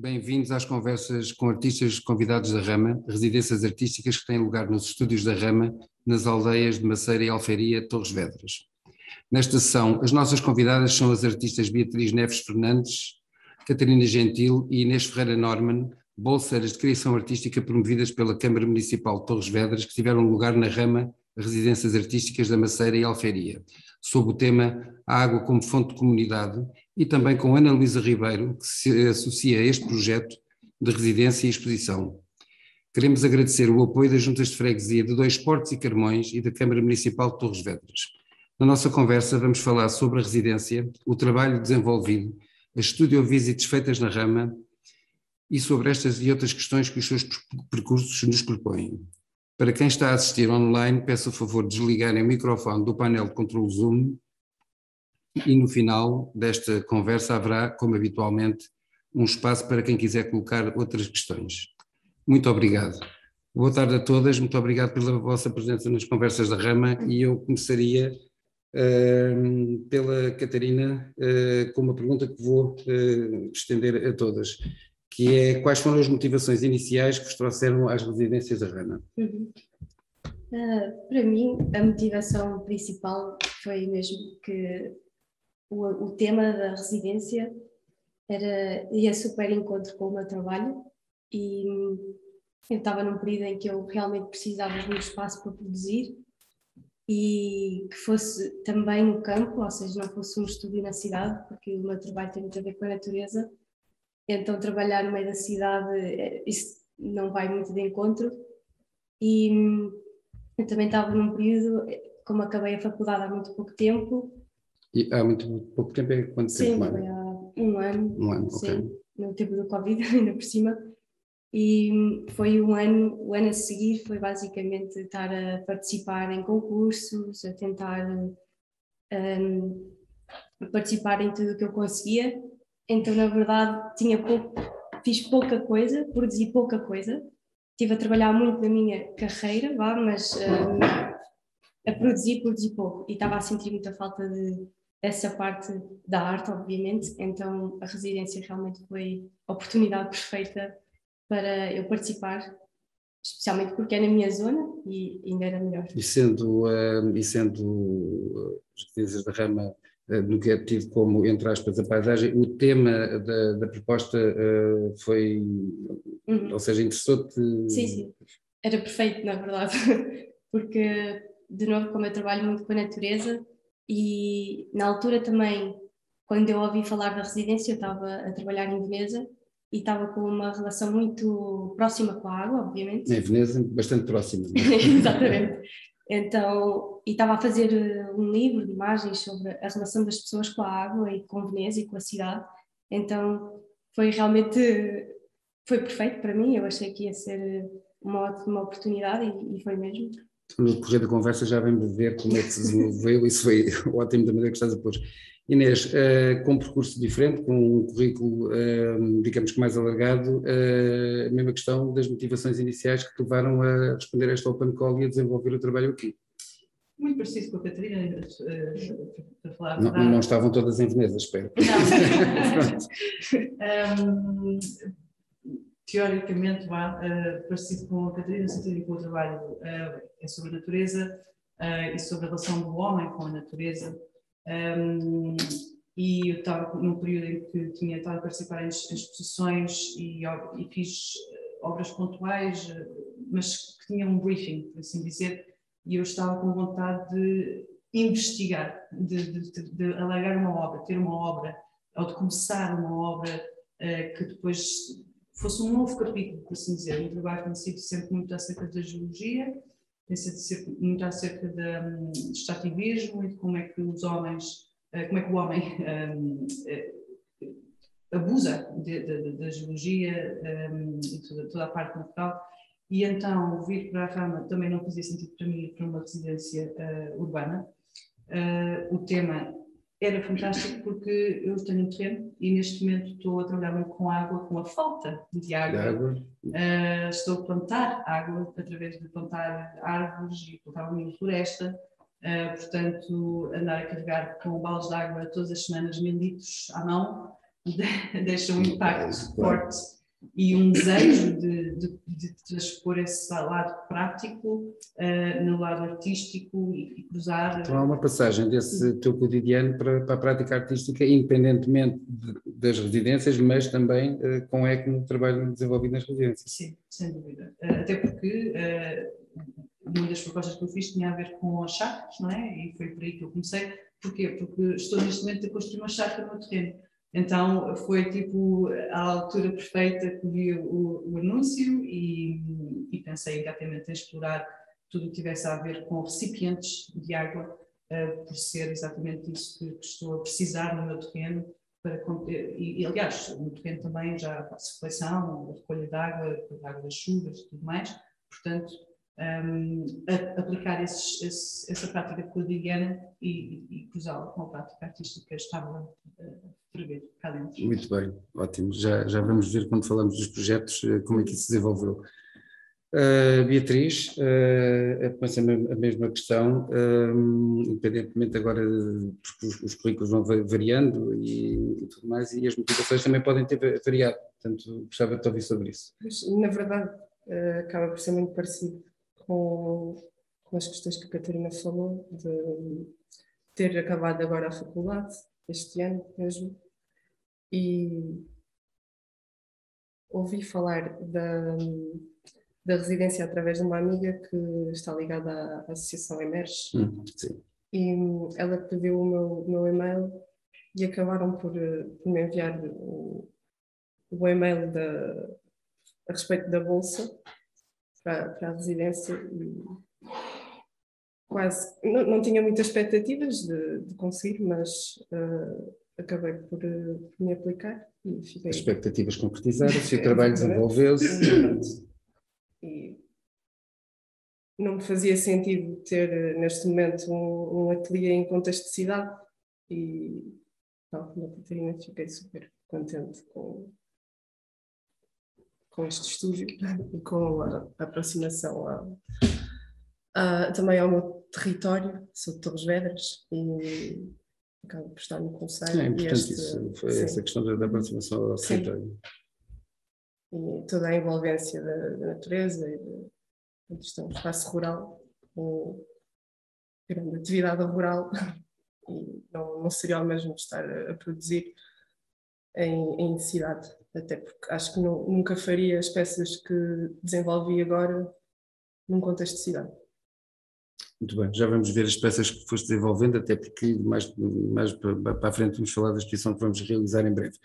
Bem-vindos às conversas com artistas convidados da Rama, residências artísticas que têm lugar nos estúdios da Rama, nas aldeias de Maceira e Alfeiria, Torres Vedras. Nesta sessão, as nossas convidadas são as artistas Beatriz Neves Fernandes, Catarina Gentil e Inês Ferreira Norman, bolseiras de criação artística promovidas pela Câmara Municipal de Torres Vedras, que tiveram lugar na Rama, residências artísticas da Maceira e Alfeiria, sob o tema A Água como Fonte de Comunidade, e também com Ana Luísa Ribeiro, que se associa a este projeto de residência e exposição. Queremos agradecer o apoio das Juntas de Freguesia de Dois Portos e Carmões e da Câmara Municipal de Torres Vedras. Na nossa conversa vamos falar sobre a residência, o trabalho desenvolvido, as studio visits feitas na Rama e sobre estas e outras questões que os seus percursos nos propõem. Para quem está a assistir online, peço o favor de desligarem o microfone do painel de controle Zoom e no final desta conversa haverá, como habitualmente, um espaço para quem quiser colocar outras questões. Muito obrigado. Boa tarde a todas, muito obrigado pela vossa presença nas conversas da Rama e eu começaria pela Catarina com uma pergunta que vou estender a todas, que é: quais foram as motivações iniciais que vos trouxeram às residências da Rama? Para mim, a motivação principal foi mesmo que o tema da residência ia super em encontro com o meu trabalho e eu estava num período em que eu realmente precisava de um espaço para produzir e que fosse também no campo, ou seja, não fosse um estúdio na cidade, porque o meu trabalho tem muito a ver com a natureza, então trabalhar no meio da cidade, isso não vai muito de encontro. E eu também estava num período, como acabei a faculdade há muito pouco tempo. E há muito pouco tempo é quanto tempo? Sim, foi há um ano. Um ano, sim, ok. No tempo do Covid, ainda por cima. E foi o ano a seguir foi basicamente estar a participar em concursos, a tentar participar em tudo o que eu conseguia. Então, na verdade, fiz pouca coisa, produzi pouca coisa. Estive a trabalhar muito na minha carreira, mas a produzir pouco. E estava a sentir muita falta dessa parte da arte, obviamente. Então, a residência realmente foi a oportunidade perfeita para eu participar, especialmente porque é na minha zona e ainda era melhor. E sendo as residências da Rama no que é tido como, entre aspas, a paisagem, o tema da proposta foi, ou seja, interessou-te? Sim, era perfeito, na verdade, porque, de novo, como eu trabalho muito com a natureza e na altura também, quando eu ouvi falar da residência, eu estava a trabalhar em Veneza e estava com uma relação muito próxima com a água, obviamente. Em Veneza, bastante próxima. Exatamente. Então, e estava a fazer um livro de imagens sobre a relação das pessoas com a água e com Veneza e com a cidade. Então, foi perfeito para mim. Eu achei que ia ser uma ótima oportunidade e foi mesmo. No decorrer da conversa já vamos ver como é que se desenvolveu, isso foi ótimo da maneira que estás a pôr. Inês, com um percurso diferente, com um currículo, digamos que mais alargado, a mesma questão das motivações iniciais que te levaram a responder a esta open call e a desenvolver o trabalho aqui. Muito parecido com a Catarina, para falar a verdade. Não estavam todas em Veneza, espero. Não. Teoricamente, parecido com a Catarina, no sentido que o trabalho é sobre a natureza e sobre a relação do homem com a natureza. E eu estava num período em que tinha estado a participar em exposições e fiz obras pontuais, mas que tinham um briefing, por assim dizer, e eu estava com vontade de investigar, de alargar uma obra, ter uma obra, ou de começar uma obra que depois fosse um novo capítulo, por assim dizer. O meu trabalho tem sido sempre muito acerca da geologia, tem sido muito acerca do extrativismo e de como é que os homens, como é que o homem abusa da geologia e toda a parte natural. E então vir para a Rama também não fazia sentido para mim, para uma residência urbana. O tema era fantástico porque eu tenho um terreno e neste momento estou a trabalhar muito com água, com a falta de água. Estou a plantar água através de plantar árvores e plantar uma floresta. Portanto, andar a carregar com baldes de água todas as semanas 1000 litros à mão deixa um impacto forte e um desejo de transpor esse lado prático no lado artístico e cruzar. Então há uma passagem desse teu cotidiano para a prática artística, independentemente das residências, mas também com no trabalho desenvolvido nas residências. Sim, sem dúvida. Até porque uma das propostas que eu fiz tinha a ver com as chácaras, não é? E foi por aí que eu comecei. Porquê? Porque estou neste momento a construir uma chácara no meu terreno. Então foi tipo a altura perfeita que vi o anúncio e pensei exatamente em explorar tudo o que tivesse a ver com recipientes de água, por ser exatamente isso que estou a precisar no meu terreno. Aliás, no terreno também já faço reflexão, recolha de água das chuvas e tudo mais. Portanto, aplicar essa prática cotidiana e cruzá-la com a prática artística estava a ferver cá dentro. Muito bem, ótimo. Já vamos ver quando falamos dos projetos como é que isso se desenvolveu. Beatriz, começa a mesma questão, independentemente agora, porque os currículos vão variando e tudo mais, e as motivações também podem ter variado, portanto gostava de te ouvir sobre isso. Mas, na verdade, acaba por ser muito parecido com as questões que a Catarina falou, de ter acabado agora a faculdade, este ano mesmo, e ouvi falar da residência através de uma amiga que está ligada à Associação Emerge. Sim. E ela pediu o meu e-mail e acabaram por me enviar o e-mail a respeito da bolsa para a residência e quase, não tinha muitas expectativas de conseguir, mas acabei por me aplicar e fiquei... As expectativas concretizaram-se e o trabalho desenvolveu-se. E não me fazia sentido ter neste momento um ateliê em contexto de cidade e tal como a Catarina fiquei super contente com este estúdio e com a aproximação também ao meu território. Sou de Torres Vedras e acabo por estar no concelho. É importante isso, foi sim. essa questão da aproximação ao território. E toda a envolvência da natureza e isto é um espaço rural com grande atividade rural e não seria o mesmo estar a produzir em cidade, até porque acho que nunca faria as peças que desenvolvi agora num contexto de cidade. Muito bem, já vamos ver as peças que foste desenvolvendo, até porque mais para a frente vamos falar da exposição que vamos realizar em breve.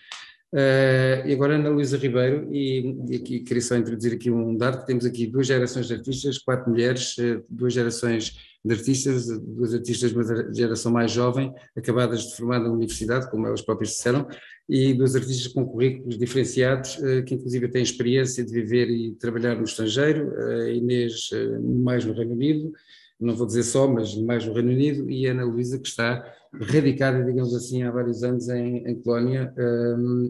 E agora Ana Luísa Ribeiro, e aqui queria só introduzir aqui um dado, que temos aqui 2 gerações de artistas, 4 mulheres, 2 gerações de artistas, 2 artistas de uma geração mais jovem, acabadas de formar na universidade, como elas próprias disseram, e 2 artistas com currículos diferenciados, que inclusive têm experiência de viver e trabalhar no estrangeiro, a Inês mais no Reino Unido, não vou dizer só, mas mais no Reino Unido, e a Ana Luísa, que está radicada, digamos assim, há vários anos em Colónia,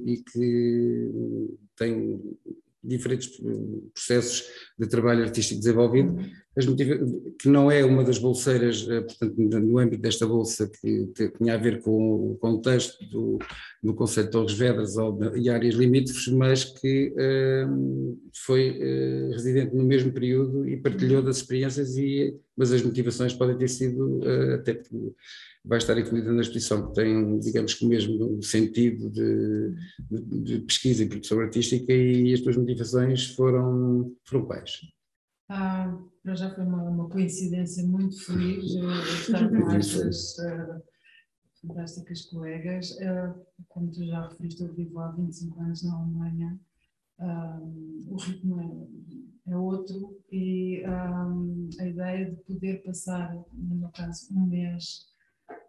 e que tem diferentes processos de trabalho artístico desenvolvido, que não é uma das bolseiras, portanto, no âmbito desta bolsa, que tinha a ver com o contexto do Concelho de Torres Vedras e áreas limítrofes, mas que foi residente no mesmo período e partilhou das experiências, mas as motivações podem ter sido, até porque vai estar incluída na exposição, que tem, digamos que o mesmo sentido de pesquisa e produção artística, e as tuas motivações foram quais? Para já foi uma coincidência muito feliz estar com estas fantásticas colegas. Como tu já referiste, eu vivo há 25 anos na Alemanha. O ritmo é outro e a ideia de poder passar, no meu caso, um mês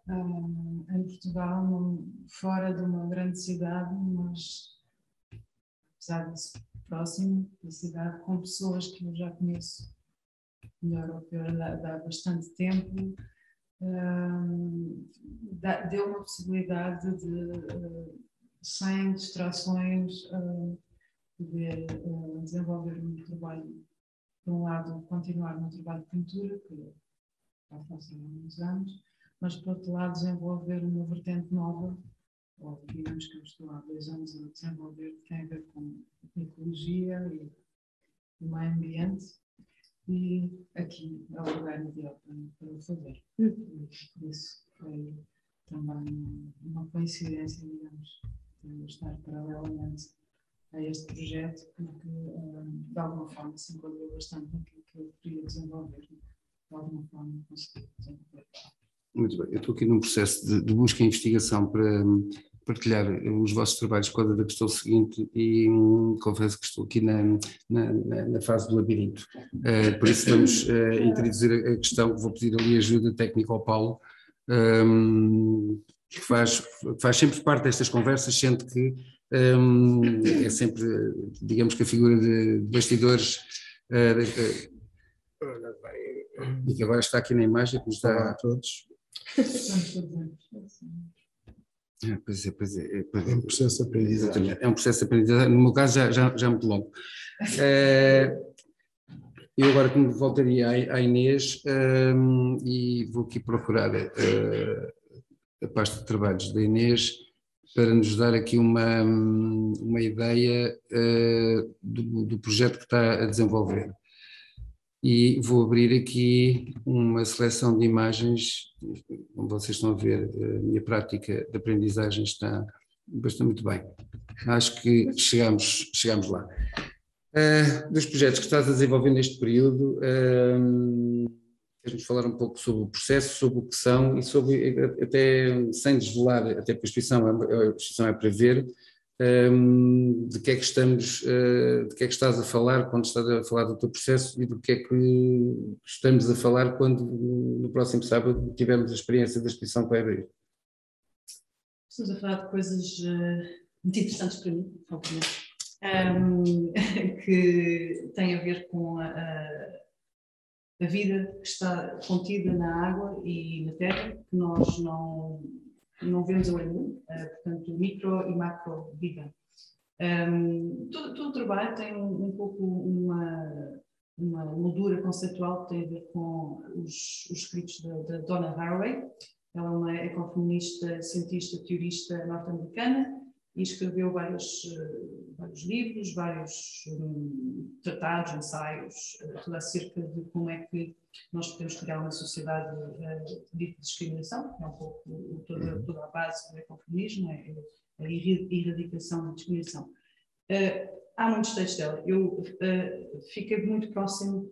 em Portugal, fora de uma grande cidade, mas apesar disso próximo da cidade, com pessoas que eu já conheço melhor ou pior há bastante tempo, deu uma possibilidade de, sem distrações, poder desenvolver um trabalho. Por um lado, continuar no trabalho de pintura, que já faço há muitos anos, mas por outro lado, desenvolver uma vertente nova ou digamos que eu estou há 2 anos a desenvolver, que tem a ver com ecologia e o meio ambiente, e aqui é o lugar ideal para o fazer. Por isso foi também uma coincidência, digamos, de estar paralelamente a este projeto, porque de alguma forma se enquadrou bastante naquilo que eu queria desenvolver. De alguma forma consegui desenvolver. Muito bem, eu estou aqui num processo de busca e investigação para partilhar os vossos trabalhos por causa da questão seguinte e confesso que estou aqui na fase do labirinto. Por isso vamos introduzir a questão, que vou pedir ali ajuda técnica ao Paulo, que faz sempre parte destas conversas, sendo que é sempre, digamos que a figura de bastidores e que agora está aqui na imagem, que nos dá a todos. Pois é um processo de aprendizagem. É um processo de aprendizagem, no meu caso já muito longo. Eu agora que me voltaria à Inês e vou aqui procurar a pasta de trabalhos da Inês para nos dar aqui uma ideia do projeto que está a desenvolver. E vou abrir aqui uma seleção de imagens, como vocês estão a ver, a minha prática de aprendizagem está bastante muito bem. Acho que chegamos lá. Dos projetos que estás a desenvolver neste período, queres-nos falar um pouco sobre o processo, sobre o que são e sobre, até sem desvelar, até porque a exposição é para ver, de que é que estás a falar quando estás a falar do teu processo e do que é que estamos a falar quando no próximo sábado tivermos a experiência da exposição que vai abrir. Estamos a falar de coisas muito interessantes para mim, obviamente, que têm a ver com a vida que está contida na água e na terra, que nós não vemos a olho nu, portanto, micro e macro vida. Todo o trabalho tem um pouco uma moldura conceitual que tem a ver com os escritos da Donna Haraway. Ela é uma ecofeminista, cientista, teorista norte-americana e escreveu vários livros, vários tratados, ensaios, tudo acerca de como é que nós podemos criar uma sociedade livre de discriminação, que é um pouco toda a base do ecofeminismo, a erradicação da discriminação. Há muitos textos dela. Eu fiquei muito próxima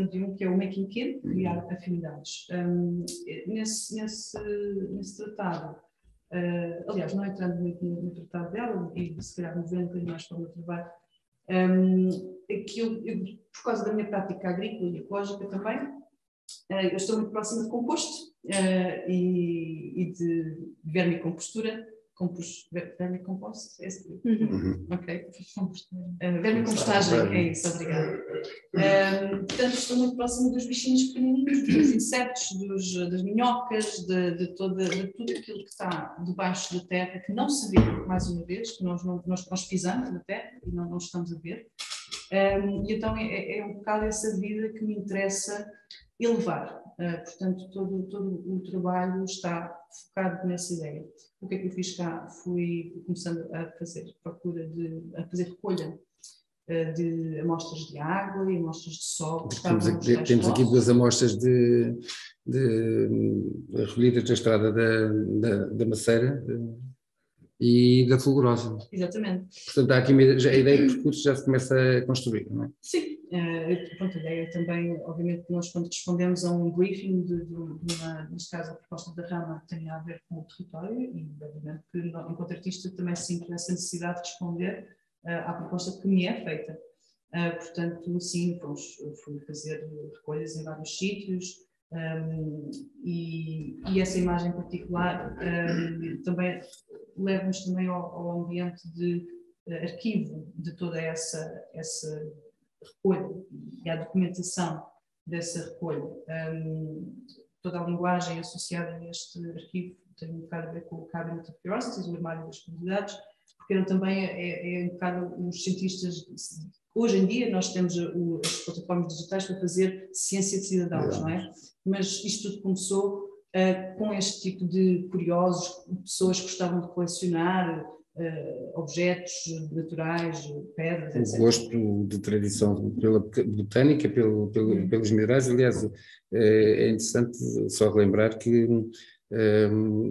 de um que é o Making Kin, criar afinidades. Nesse tratado, aliás, não entrando muito no tratado dela, e se calhar movendo um bocadinho mais para o meu trabalho, que eu, por causa da minha prática agrícola e ecológica também, eu estou muito próxima de composto e de vermicompostura. Vermicomposto? Ok. Vermicompostagem, é isso, obrigada. Portanto, estou muito próxima dos bichinhos pequenininhos, dos insetos, das minhocas, de tudo aquilo que está debaixo da terra, que não se vê, mais uma vez, que nós pisamos na terra e não estamos a ver. E então é um bocado essa vida que me interessa elevar. Portanto, todo o trabalho está focado nessa ideia. O que é que eu fiz cá? Fui começando a fazer recolha de amostras de água e amostras de sol. Temos aqui 2 amostras de recolhidas da estrada da Maceira e da Fulgurosa. Exatamente. Portanto, há aqui a ideia de percurso já se começa a construir, não é? Sim. Pronto, a ideia também, obviamente, que nós quando respondemos a um briefing neste caso a proposta da Rama tem a ver com o território e, obviamente, que enquanto artista também sinto essa necessidade de responder à proposta que me é feita. Portanto, sim, fui fazer recolhas em vários sítios e essa imagem em particular também leva-nos também ao ambiente de arquivo de toda essa recolha e a documentação dessa recolha. Toda a linguagem associada a este arquivo tem um bocado a ver com o Cabinet of Curiosities, o armário das curiosidades, porque também é um bocado os cientistas. Hoje em dia nós temos as plataformas digitais para fazer ciência de cidadãos, não é? Mas isto tudo começou com este tipo de curiosos, pessoas que gostavam de colecionar objetos naturais, pedras, etc. O gosto de tradição pela botânica, pelos minerais. Aliás, é interessante só relembrar que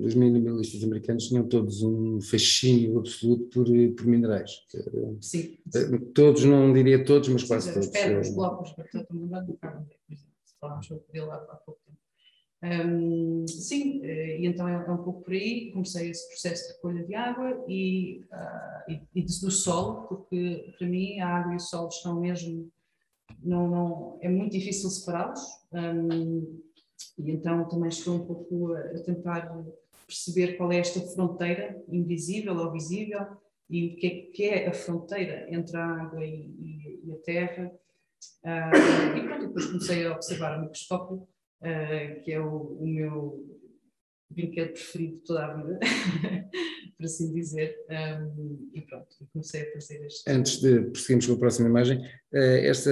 os minimalistas americanos tinham todos um fascínio absoluto por minerais. Sim. Todos, não diria todos, mas quase todos. As pedras, os blocos, portanto, não dá do carro, por exemplo, se falámos sobre ele há pouco tempo. Sim, e então é um pouco por aí. Comecei esse processo de recolha de água e do solo, porque para mim a água e o solo estão mesmo, é muito difícil separá-los, e então também estou um pouco a tentar perceber qual é esta fronteira invisível ou visível e o que é a fronteira entre a água e a terra. E pronto, depois comecei a observar o microscópio, que é o meu brinquedo preferido de toda a vida, por assim dizer, e pronto, comecei a fazer este... Antes de prosseguirmos com a próxima imagem, esta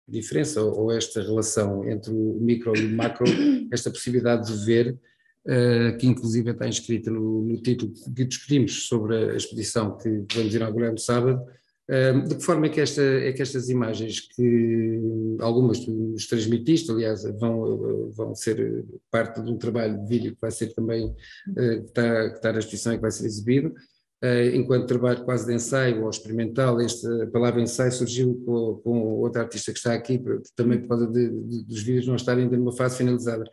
diferença ou esta relação entre o micro e o macro, esta possibilidade de ver, que inclusive está inscrita no título que discutimos sobre a exposição que vamos inaugurar no sábado. De que forma é que estas imagens, que algumas tu nos transmitiste, aliás, vão ser parte de um trabalho de vídeo que vai ser também, que está na exposição e que vai ser exibido, enquanto trabalho quase de ensaio ou experimental, esta palavra ensaio surgiu com outra artista que está aqui, também por causa dos vídeos não estarem ainda numa fase finalizada.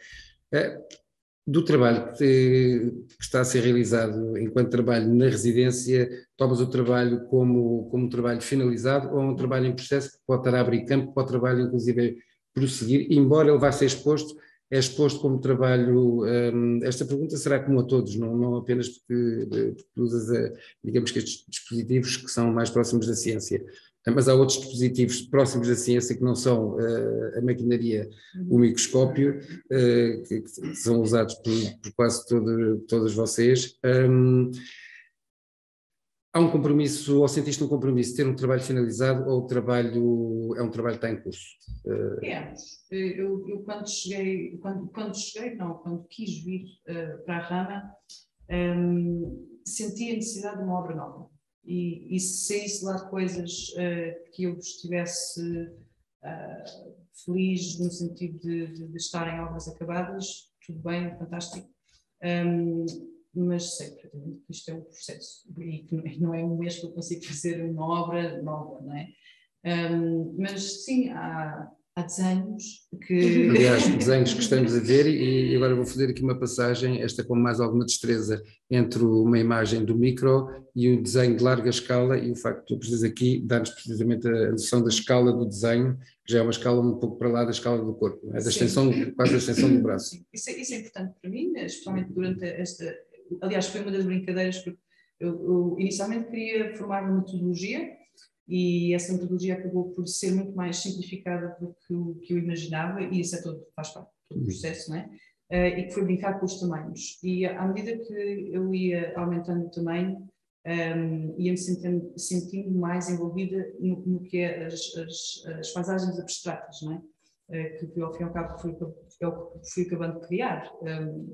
Do trabalho que está a ser realizado enquanto trabalho na residência, tomas o trabalho como um trabalho finalizado ou um trabalho em processo que pode estar a abrir campo para o trabalho, inclusive, prosseguir, embora ele vá ser exposto, é exposto como trabalho. Esta pergunta será comum a todos, não apenas porque usas, digamos que estes dispositivos que são mais próximos da ciência, mas há outros dispositivos próximos da ciência que não são a maquinaria, o microscópio, que são usados por quase todos vocês. Há um compromisso, ou sentiste um compromisso de ter um trabalho finalizado ou o trabalho é um trabalho que está em curso? Eu quando quis vir para a Rama, senti a necessidade de uma obra nova. E se saísse lá de coisas que eu estivesse feliz no sentido de estarem obras acabadas, tudo bem, fantástico, mas sei perfeitamente que isto é um processo e que não é um mês que eu consigo fazer uma obra nova, não é? Mas sim, há desenhos que... Aliás, desenhos que estamos a ver, e agora vou fazer aqui uma passagem, esta com mais alguma destreza, entre uma imagem do micro e o desenho de larga escala, e o facto de tu precisas aqui dar-nos precisamente a noção da escala do desenho, que já é uma escala um pouco para lá da escala do corpo, não é? Da extensão, quase a extensão do braço. Sim. Isso é importante para mim, especialmente durante esta... Aliás, foi uma das brincadeiras, porque eu inicialmente queria formar uma metodologia, e essa metodologia acabou por ser muito mais simplificada do que eu imaginava, e isso faz parte do processo, não é? E que foi brincar com os tamanhos. E à medida que eu ia aumentando o tamanho, ia-me sentindo mais envolvida no que é as paisagens abstratas, não é? Que ao fim e ao cabo fui acabando de criar,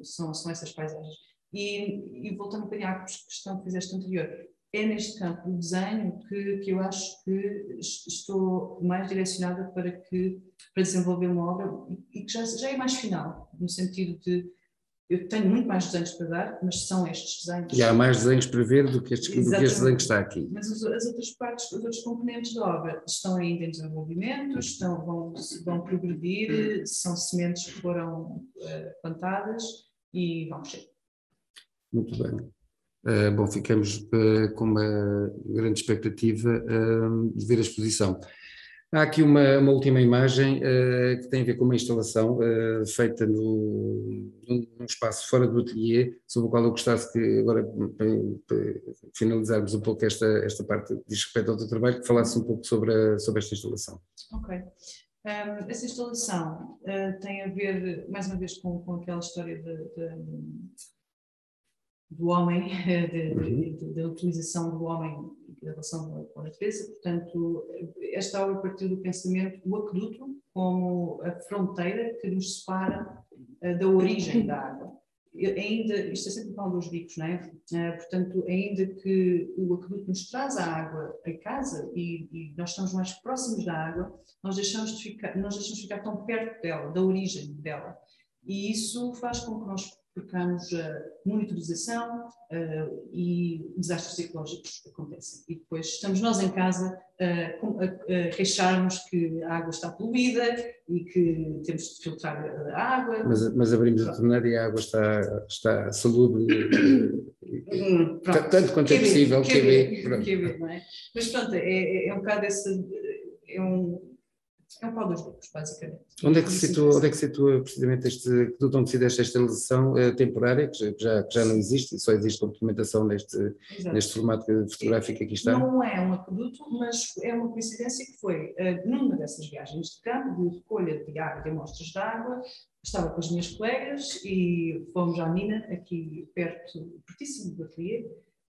são essas paisagens. E voltando um bocadinho à questão que fizeste anterior, é neste campo do desenho que eu acho que estou mais direcionada para desenvolver uma obra e que já é mais final, no sentido de eu tenho muito mais desenhos para dar, mas são estes desenhos. E há mais desenhos para ver do que este desenho que está aqui. Mas as outras partes, os outros componentes da obra estão ainda em desenvolvimento, vão progredir, são sementes que foram plantadas e vão crescer. Muito bem. Bom, ficamos com uma grande expectativa de ver a exposição. Há aqui uma última imagem que tem a ver com uma instalação feita num espaço fora do ateliê, sobre o qual eu gostasse que agora, para finalizarmos um pouco esta parte que diz respeito ao teu trabalho, que falasse um pouco sobre esta instalação. Ok. Essa instalação tem a ver, mais uma vez, com aquela história do homem, da utilização do homem em relação com a natureza. Portanto, esta obra partiu do pensamento, o aqueduto como a fronteira que nos separa da origem da água. Ainda, isto é sempre o pau dos bicos, não é? Portanto, ainda que o aqueduto nos traz a água a casa e nós estamos mais próximos da água, nós deixamos ficar tão perto dela, da origem dela. E isso faz com que nós percamos a monitorização e desastres ecológicos acontecem. E depois estamos nós em casa a queixarmos que a água está poluída e que temos de filtrar a água. Mas abrimos a torneira e a água está salubre, tanto quanto é possível. Não é? Mas pronto, é um bocado é um pau dos bicos, basicamente. Onde é que se situa precisamente este aqueduto onde se deste esta instalação temporária, que já não existe, e só existe complementação neste formato fotográfico que aqui está? Não é um aqueduto, mas é uma coincidência que foi numa dessas viagens de campo, de recolha de água, de amostras de água, estava com as minhas colegas e fomos à mina, aqui pertíssimo do ateliê,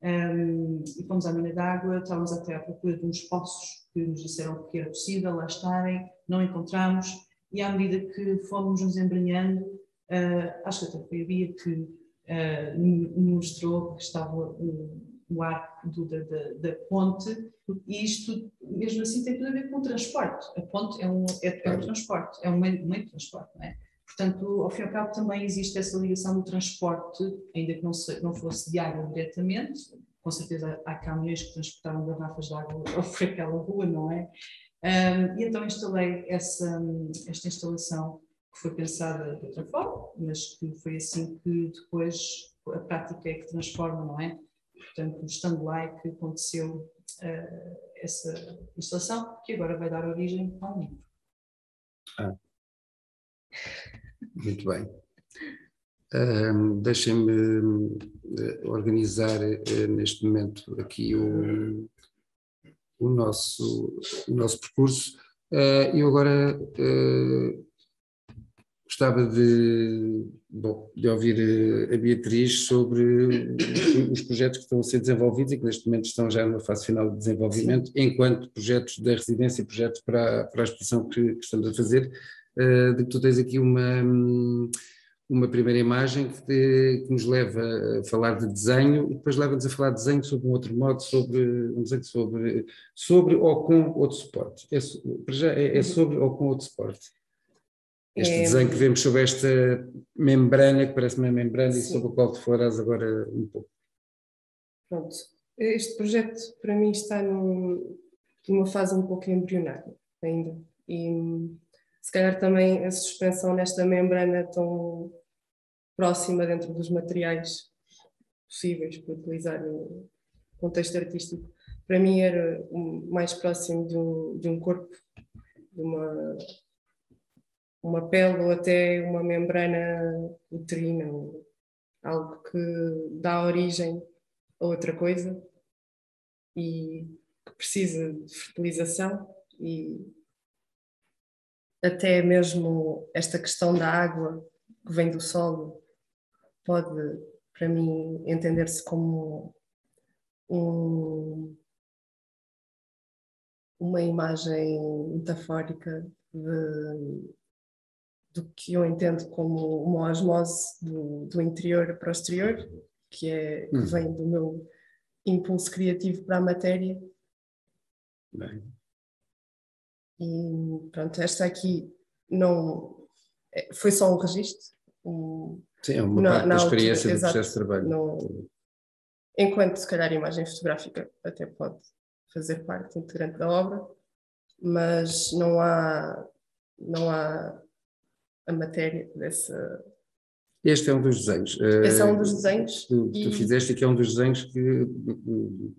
e fomos à mina de água, estávamos até à procura de uns poços que nos disseram que era possível lá estarem, não encontramos, e à medida que fomos nos embrenhando, acho que até foi a Bia que me mostrou que estava o arco da ponte, e isto, mesmo assim, tem tudo a ver com o transporte. A ponte é um transporte, é um meio de transporte, não é? Portanto, ao fim e ao cabo, também existe essa ligação do transporte, ainda que não fosse de água diretamente. Com certeza há caminhões que transportaram garrafas de água por aquela rua, não é? E então instalei esta instalação que foi pensada de outra forma, mas que foi assim que depois a prática é que transforma, não é? Portanto, estando lá é que aconteceu essa instalação, que agora vai dar origem a um livro. Muito bem. Deixem-me organizar neste momento aqui o nosso percurso. Eu agora gostava de ouvir a Beatriz sobre os projetos que estão a ser desenvolvidos e que neste momento estão já numa fase final de desenvolvimento, sim, enquanto projetos da residência e projetos para a exposição que estamos a fazer. De que tu tens aqui uma primeira imagem que nos leva a falar de desenho e depois leva-nos a falar de desenho sobre um outro modo, um desenho sobre ou com outro suporte. É sobre ou com outro suporte. Este desenho que vemos sobre esta membrana, que parece uma membrana, sim, e sobre o qual tu falarás agora um pouco. Pronto. Este projeto para mim está numa fase um pouco embrionária ainda. E se calhar também a suspensão nesta membrana tão próxima dentro dos materiais possíveis para utilizar no contexto artístico, para mim era mais próximo de um corpo, de uma pele ou até uma membrana uterina, algo que dá origem a outra coisa e que precisa de fertilização e até mesmo esta questão da água que vem do solo pode, para mim, entender-se como uma imagem metafórica do que eu entendo como uma osmose do interior para o exterior, que vem do meu impulso criativo para a matéria. Bem. E pronto, esta aqui não foi só um registro. Sim, é uma parte da experiência do processo de trabalho. Enquanto, se calhar, a imagem fotográfica até pode fazer parte integrante da obra, mas não há a matéria dessa... Este é um dos desenhos. Esse é um dos desenhos. Que tu fizeste e que é um dos desenhos que,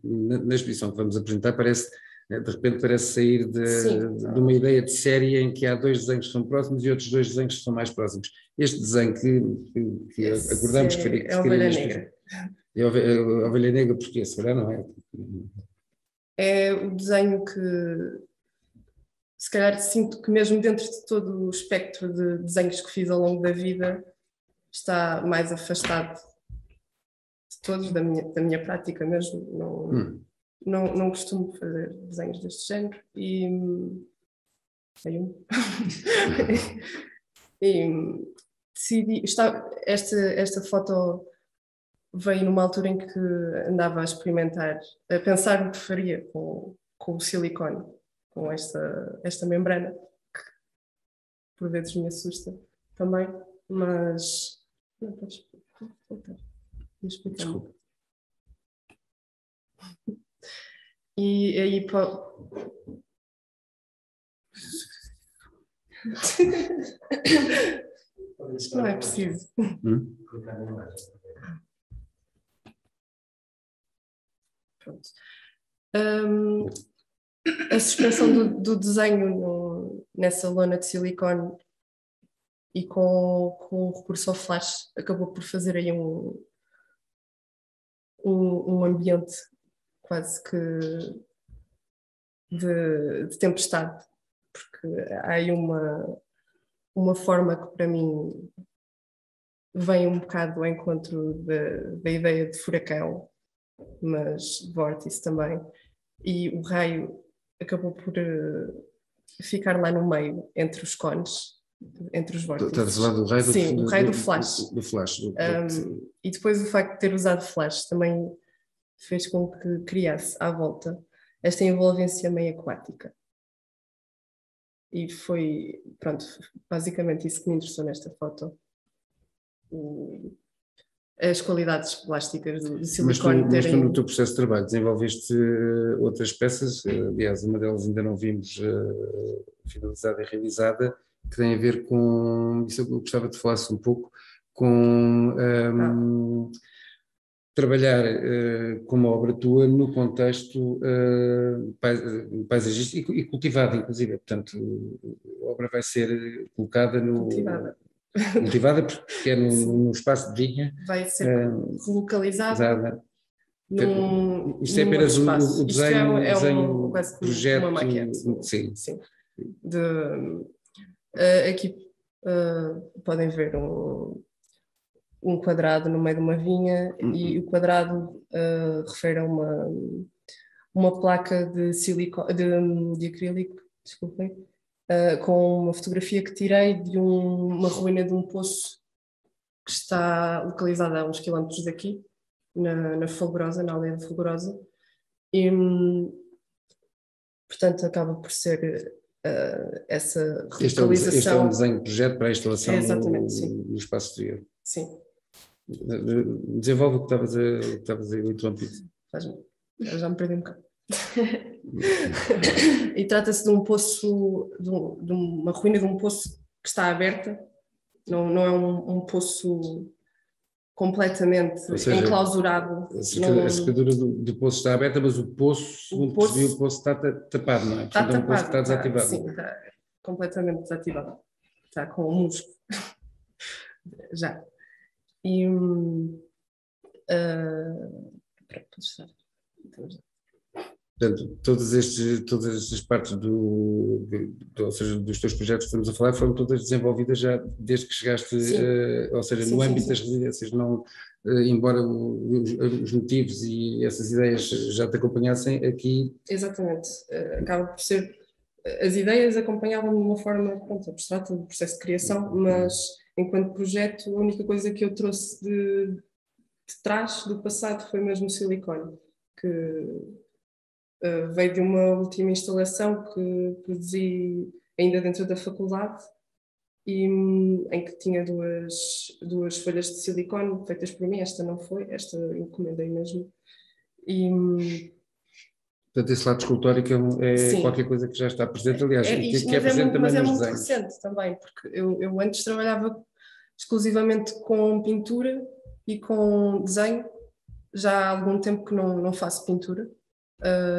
na exposição que vamos apresentar, de repente parece sair de uma ideia de série em que há dois desenhos que são próximos e outros dois desenhos que são mais próximos. Este desenho que acordamos que é a Ovelha Negra. É a Ovelha Negra porque se calhar não é? É o desenho que, se calhar, sinto que mesmo dentro de todo o espectro de desenhos que fiz ao longo da vida, está mais afastado de todos, da minha prática mesmo. Não costumo fazer desenhos deste género Tem um. E decidi, esta foto veio numa altura em que andava a experimentar, a pensar no que faria com o silicone, com esta membrana, que por vezes me assusta também, mas... Não, podes voltar. Desculpa. E aí não é preciso. Pronto. A suspensão do desenho nessa lona de silicone e com o recurso ao flash acabou por fazer aí um ambiente quase que de tempestade, porque há aí uma forma que para mim vem um bocado ao encontro da ideia de furacão, mas vórtice também, e o raio acabou por ficar lá no meio, entre os cones, entre os vórtices. Estás a falar do raio? Sim, o raio do flash. Do flash. E depois o facto de ter usado flash também fez com que criasse à volta esta envolvência meio aquática. E foi, pronto, basicamente isso que me interessou nesta foto. As qualidades plásticas do silicone. Mas tu no teu processo de trabalho desenvolveste outras peças, aliás, uma delas ainda não vimos finalizada e realizada, que tem a ver com, isso eu gostava de falasse um pouco, com trabalhar com uma obra tua no contexto paisagístico e cultivado, inclusive. Portanto, a obra vai ser colocada no... Cultivada porque é num espaço de vinha. Vai ser relocalizada. Isto é apenas o desenho, quase projeto, uma maquete. Sim. Aqui podem ver um quadrado no meio de uma vinha e o quadrado refere a uma placa de acrílico, desculpem, com uma fotografia que tirei de uma ruína de um poço que está localizada a uns quilómetros daqui, na Folgurosa, na aldeia de Folgurosa, e portanto acaba por ser essa relocalização. Este é um desenho de projeto para a instalação no espaço exterior. Sim. Desenvolve o que estavas a interrompido. Eu já me perdi um bocado. E trata-se de um poço, de uma ruína de um poço que está aberta, não é um poço completamente enclausurado. A secadura do poço está aberta, mas o poço, segundo percebi, o poço está tapado, não é? Portanto, é um poço que está desativado. Sim, está completamente desativado. Está com o musgo. Já. E portanto, todas estas partes ou seja, dos teus projetos que estamos a falar foram todas desenvolvidas já desde que chegaste, ou seja, no âmbito das residências, não, embora os motivos e essas ideias já te acompanhassem aqui. Exatamente, acaba por ser, as ideias acompanhavam de uma forma abstrata do processo de criação, mas enquanto projeto a única coisa que eu trouxe de trás do passado foi mesmo o silicone, que veio de uma última instalação que produzi ainda dentro da faculdade e em que tinha duas folhas de silicone feitas por mim. Esta não foi, esta encomendei mesmo. Portanto, esse lado escultórico é qualquer coisa que já está presente, aliás, que é presente também nos desenhos. Mas é muito recente também, porque eu antes trabalhava exclusivamente com pintura e com desenho. Já há algum tempo que não faço pintura.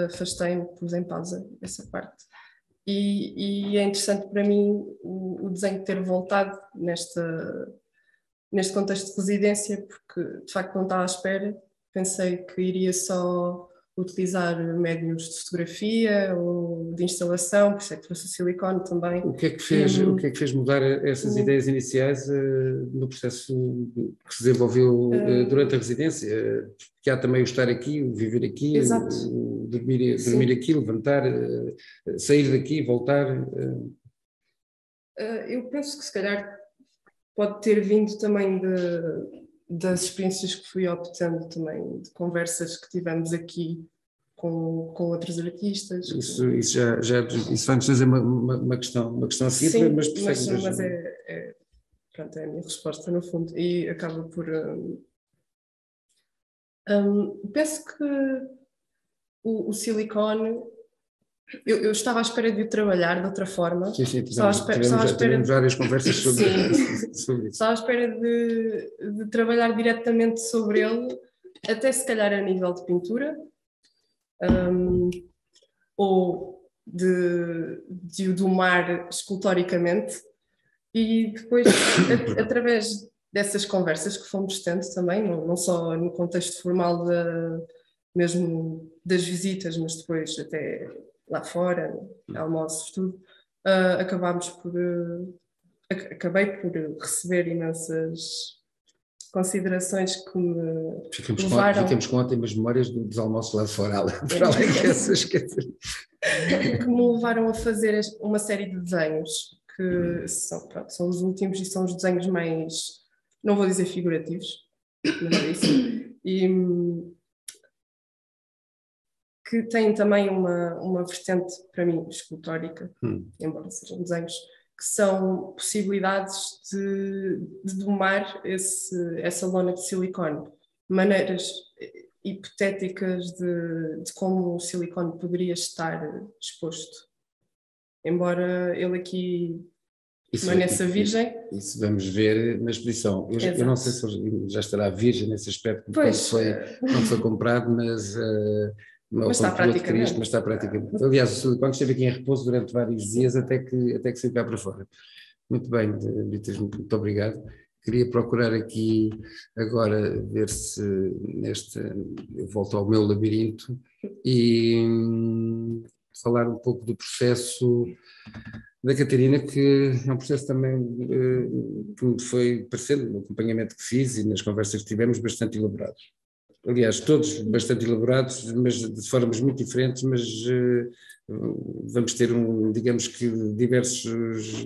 Afastei-me, pus em pausa essa parte. E é interessante para mim o desenho ter voltado neste contexto de residência, porque de facto não estava à espera. Pensei que iria só utilizar médiums de fotografia ou de instalação, por isso é que trouxe o silicone também. O que é que fez mudar essas ideias iniciais no processo que se desenvolveu durante a residência? Porque há também o estar aqui, o viver aqui, o dormir aqui, levantar, sair daqui, voltar. Eu penso que se calhar pode ter vindo também das experiências que fui obtendo também, de conversas que tivemos aqui com outros artistas. Isso vai-nos trazer uma questão a seguir, sim, mas pronto, é a minha resposta no fundo, e acaba por... penso que o silicone, eu estava à espera de o trabalhar de outra forma. Sim, tivemos várias conversas sobre isso. Estava à espera de trabalhar diretamente sobre ele, até se calhar a nível de pintura, ou de o domar escultoricamente, e depois, através dessas conversas que fomos tendo também, não só no contexto formal mesmo das visitas, mas depois até lá fora, almoços, tudo, acabei por receber imensas considerações que me levaram... Ficamos com ótimas memórias dos almoços lá de fora, para além dessas, que me levaram a fazer uma série de desenhos que são os últimos e são os desenhos mais, não vou dizer figurativos, mas é isso, e que têm também uma vertente, para mim, escultórica, embora sejam desenhos, que são possibilidades de domar essa lona de silicone, maneiras hipotéticas de como o silicone poderia estar exposto. Embora ele aqui permaneça virgem. Isso vamos ver na exposição. Eu não sei se já estará virgem nesse aspecto, quando foi comprado, mas está praticamente. Mas está praticamente. Aliás, o silicone esteve aqui em repouso durante vários dias até que saiu cá para fora. Muito bem, Beatriz, muito obrigado. Queria procurar aqui agora ver se eu volto ao meu labirinto e falar um pouco do processo da Catarina, que é um processo também que me foi parecendo, no acompanhamento que fiz e nas conversas que tivemos, bastante elaborados. Aliás, todos bastante elaborados, mas de formas muito diferentes, mas vamos ter, digamos que, diversos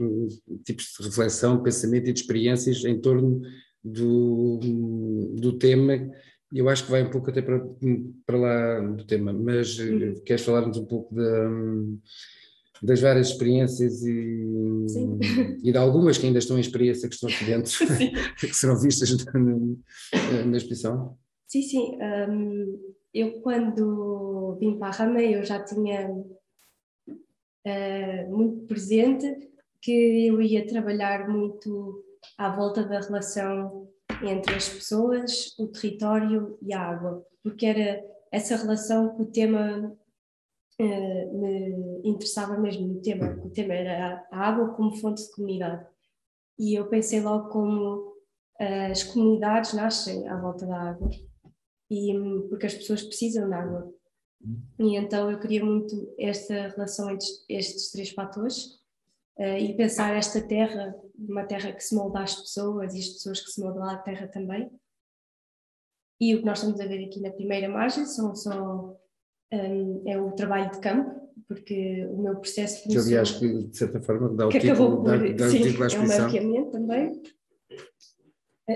tipos de reflexão, de pensamento e de experiências em torno do tema. Eu acho que vai um pouco até para lá do tema, mas queres falar-nos um pouco das várias experiências e de algumas que ainda estão em experiência, que estão aqui dentro, que serão vistas na exposição? Sim. Eu quando vim para a Rama eu já tinha muito presente que eu ia trabalhar muito à volta da relação entre as pessoas, o território e a água, porque era essa relação que o tema me interessava mesmo no tema, que o tema era a água como fonte de comunidade. E eu pensei logo como as comunidades nascem à volta da água, porque as pessoas precisam de água. E então eu queria muito esta relação entre estes três fatores e pensar esta terra, uma terra que se molda às pessoas e as pessoas que se moldam à terra também. E o que nós estamos a ver aqui na primeira imagem é o trabalho de campo, porque o meu processo começou... Que aliás, de certa forma, dá o título à exposição. É um mapeamento também.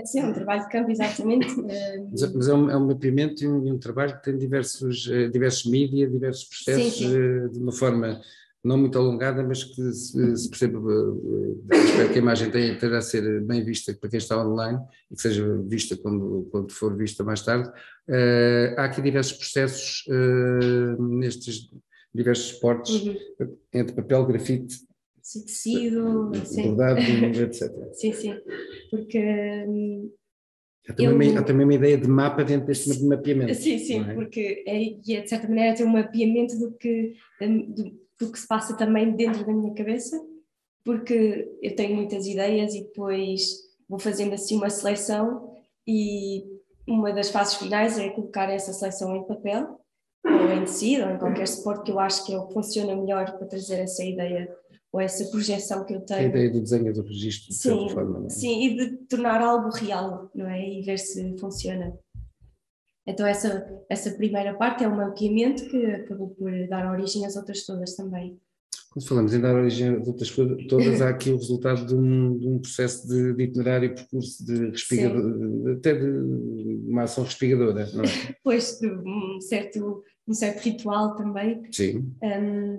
Sim, é um trabalho de campo, exatamente. Mas é um mapeamento e um trabalho que tem diversos mídias, diversos processos, de uma forma não muito alongada, mas que se perceba, espero que a imagem terá a ser bem vista para quem está online e que seja vista quando for vista mais tarde. Há aqui diversos processos nestes diversos suportes, entre papel, grafite, tecido, bordado, etc. Sim, porque há também uma ideia de mapa dentro deste mapeamento. Sim, porque de certa maneira tem um mapeamento do que se passa também dentro da minha cabeça, porque eu tenho muitas ideias e depois vou fazendo assim uma seleção e uma das fases finais é colocar essa seleção em papel ou em tecido ou em qualquer suporte que eu acho que é o que funciona melhor para trazer essa ideia ou essa projeção que eu tenho. A ideia do desenho do registro, de certa forma. Não é? Sim, e de tornar algo real, não é? E ver se funciona. Então essa primeira parte é um mapeamento que acabou por dar origem às outras todas também. Quando falamos em dar origem a outras coisas, todas há aqui o resultado de um processo de itinerário, percurso de respigador, até de uma ação respigadora, não é? Depois de um certo ritual também. Sim.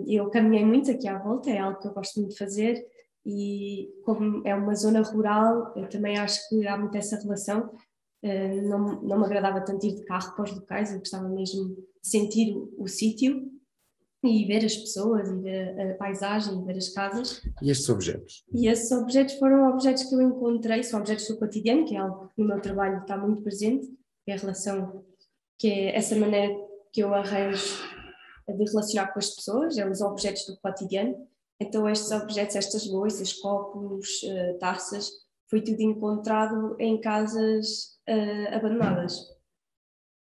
Eu caminhei muito aqui à volta, é algo que eu gosto muito de fazer, e como é uma zona rural, eu também acho que há muito essa relação. Não me agradava tanto ir de carro para os locais, eu gostava mesmo de sentir o sítio e ver as pessoas, e ver a paisagem, e ver as casas. E estes objetos? E esses objetos foram objetos que eu encontrei, são objetos do cotidiano, que é algo que no meu trabalho está muito presente, é a relação, que é essa maneira que eu arranjo de relacionar com as pessoas, é os objetos do cotidiano. Então estes objetos, estas louças, copos, taças, foi tudo encontrado em casas abandonadas.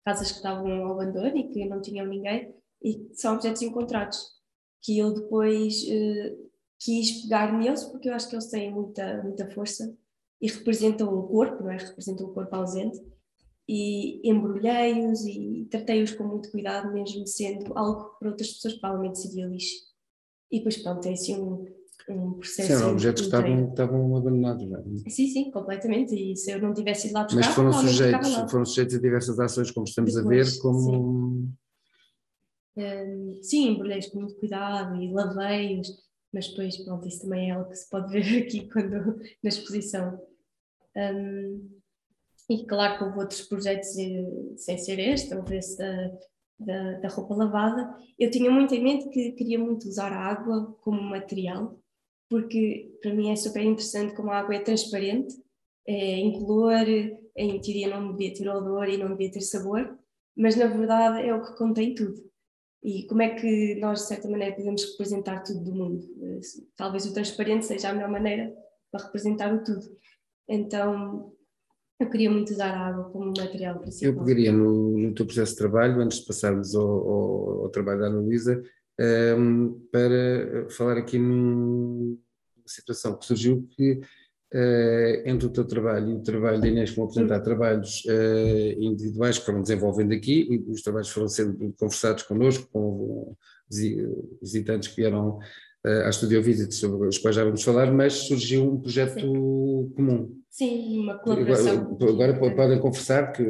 Casas que estavam ao abandono e que não tinham ninguém, e são objetos encontrados, que eu depois quis pegar neles, porque eu acho que eles têm muita força e representam o corpo, não é? Representam o corpo ausente, e embrulhei-os e tratei-os com muito cuidado, mesmo sendo algo que para outras pessoas provavelmente seria lixo. E depois pronto, é assim um processo. Sim, eram objetos que estavam abandonados, não é? Sim, completamente, e se eu não tivesse ido lá buscar, mas foram sujeitos a diversas ações, como estamos depois, a ver, como... Sim, embrulhei-os com muito cuidado e lavei-os, mas depois, pronto, isso também é algo que se pode ver aqui na exposição. E claro que houve outros projetos, sem ser este, houve esse da roupa lavada. Eu tinha muito em mente que queria muito usar a água como material, porque para mim é super interessante como a água é transparente, é incolor, em teoria não devia ter odor e não devia ter sabor, mas na verdade é o que contém tudo. E como é que nós, de certa maneira, podemos representar tudo do mundo? Talvez o transparente seja a melhor maneira para representar o tudo. Então, eu queria muito usar a água como material principal. Eu pegaria no teu processo de trabalho, antes de passarmos ao trabalho da Ana Luísa, para falar aqui numa situação que surgiu que entre o teu trabalho e o trabalho da Inês, que vão apresentar trabalhos individuais que foram desenvolvendo aqui, e os trabalhos foram sendo conversados connosco, com visitantes que vieram à Studio Visit, sobre os quais já vamos falar, mas surgiu um projeto comum. Sim, uma colaboração. Agora podem conversar, que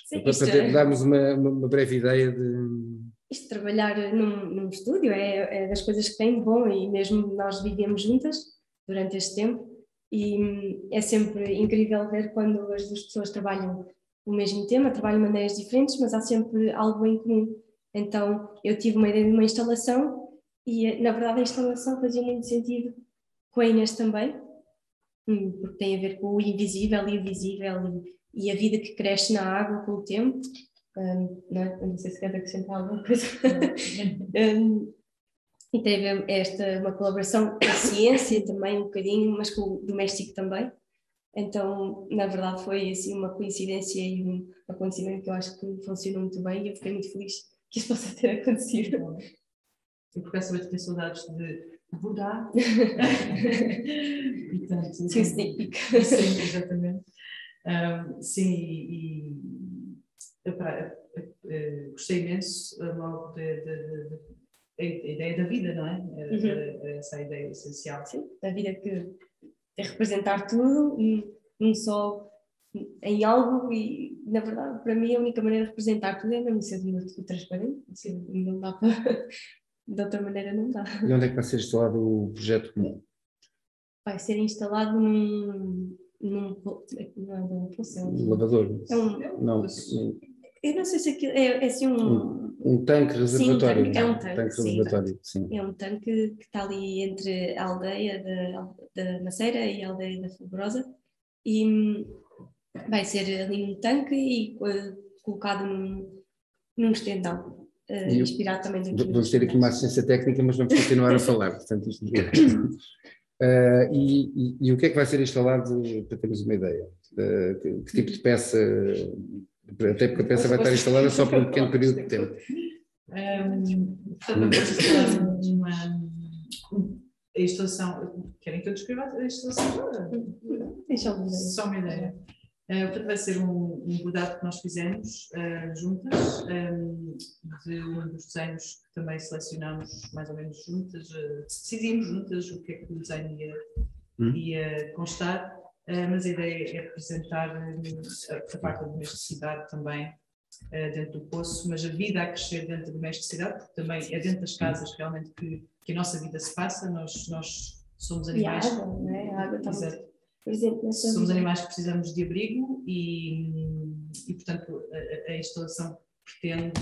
Sim, para darmos uma breve ideia de... Isto, trabalhar num estúdio é das coisas que tem de bom, e mesmo nós vivemos juntas durante este tempo, e é sempre incrível ver quando as duas pessoas trabalham o mesmo tema, trabalham de maneiras diferentes, mas há sempre algo em comum. Então eu tive uma ideia de uma instalação, e na verdade a instalação fazia muito sentido com a Inês também, porque tem a ver com o invisível e o visível, e a vida que cresce na água com o tempo. Não sei se quer acrescentar alguma coisa. E teve uma colaboração com a ciência também um bocadinho, mas com o doméstico também. Então, na verdade, foi assim uma coincidência e um acontecimento que eu acho que funcionou muito bem, e eu fiquei muito feliz que isso possa ter acontecido. E por acaso eu tenho saudades de bordar. Portanto, sim, sneak peek. Sim, exatamente. Sim, e gostei imenso logo a ideia da vida, não é? Essa é a ideia essencial. Sim, a vida que é representar tudo num só, em algo, e na verdade para mim a única maneira de representar tudo é mesmo ser transparente. Assim, não dá para... De outra maneira não dá. E onde é que vai ser instalado o projeto comum? Vai ser instalado num lavador? Não. Eu não sei se aquilo é assim um tanque reservatório. Sim, é um tanque reservatório, sim. É um tanque que está ali entre a aldeia da Maceira e a aldeia da Fulgurosa, e vai ser ali um tanque e colocado num estendal. Inspirado também daqui. Vamos ter aqui uma assistência técnica, mas vamos continuar a falar. Portanto, isto... e o que é que vai ser instalado, para termos uma ideia? Que tipo de peça? Até porque a peça vai estar instalada só por um pequeno período de tempo. A instalação, querem que eu descreva a instalação toda? Deixa eu ver. Só uma ideia. Portanto, vai ser um bordado que nós fizemos juntas, de um dos desenhos que também selecionámos mais ou menos juntas, decidimos juntas o que é que o desenho ia constar, mas a ideia é apresentar a parte da domesticidade também dentro do poço, mas a vida a crescer dentro da domesticidade, porque também é dentro das casas realmente que a nossa vida se passa, nós somos animais. E a água, não é? A água está muito presente nessa Somos vida. animais que precisamos de abrigo e portanto, a instalação pretende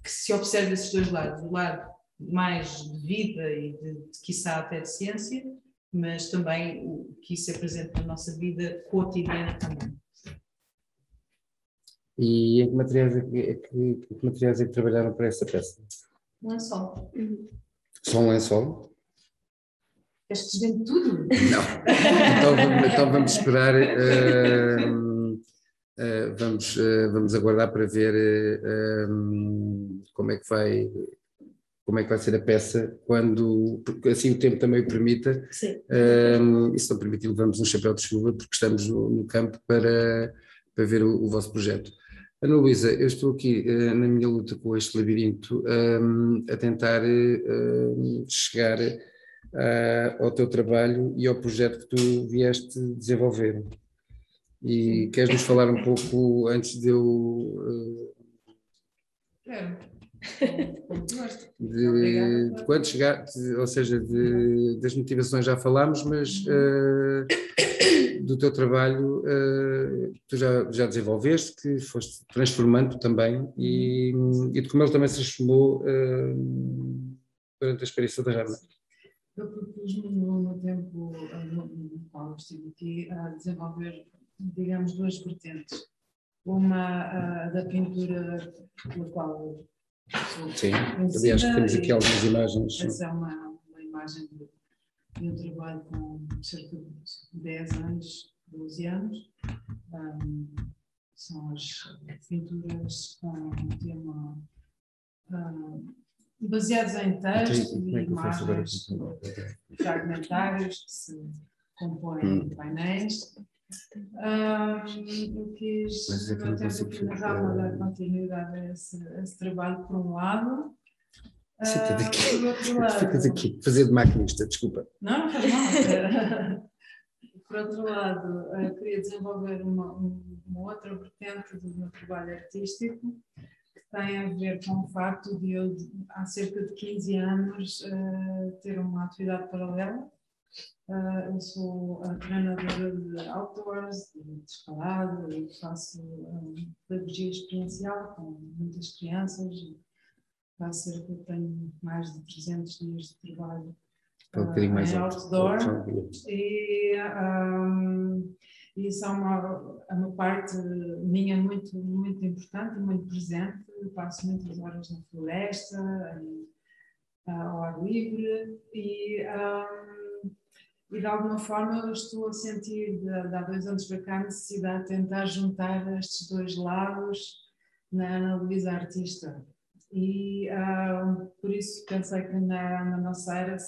que se observe esses dois lados, o lado mais de vida e quiçá até de ciência, mas também o que isso é presente na nossa vida cotidiana também. E em que materiais é que trabalharam para essa peça? Um lençol. Só um lençol? Queres que desvende tudo? Não. Então vamos esperar, vamos aguardar para ver como é que vai ser a peça, porque assim o tempo também o permita. Sim. E se não permitir, levamos um chapéu de chuva, porque estamos no campo para ver o vosso projeto. Ana Luísa, eu estou aqui na minha luta com este labirinto a tentar chegar ao teu trabalho e ao projeto que tu vieste desenvolver. E queres-nos falar um pouco, antes de eu... Quero. De quando chegaste, ou seja, das motivações já falámos, mas do teu trabalho tu já desenvolveste, que foste transformando também e de como ele também se transformou durante a experiência da Rama. Eu propus-me no tempo no qual estive aqui a desenvolver, digamos, duas vertentes. Uma da pintura pela qual sou Sim, conhecida. aliás, temos aqui algumas imagens. Essa é uma imagem de um trabalho com cerca de 10 anos, 12 anos. São as pinturas com um tema baseados em texto e imagens fragmentárias que se compõem em painéis. Eu quis, no meu tempo aqui na Rama, dar continuidade a esse trabalho, por um lado. Por outro lado... Ficas aqui, fazer de maquinista, desculpa. Não faz mal. Por outro lado, queria desenvolver uma outra vertente do meu trabalho artístico, que tem a ver com o facto de eu, há cerca de 15 anos, ter uma atividade paralela. Eu sou a treinadora de outdoors, de escalada, e faço pedagogia experiencial com muitas crianças. Há cerca de tenho mais de 300 dias de trabalho em outdoor. E isso é uma parte minha muito, muito importante e muito presente. Eu passo muitas horas na floresta, ao ar livre e de alguma forma eu estou a sentir de há 2 anos para cá a necessidade de tentar juntar estes dois lados na Ana Luísa artista. E por isso pensei que na nossa era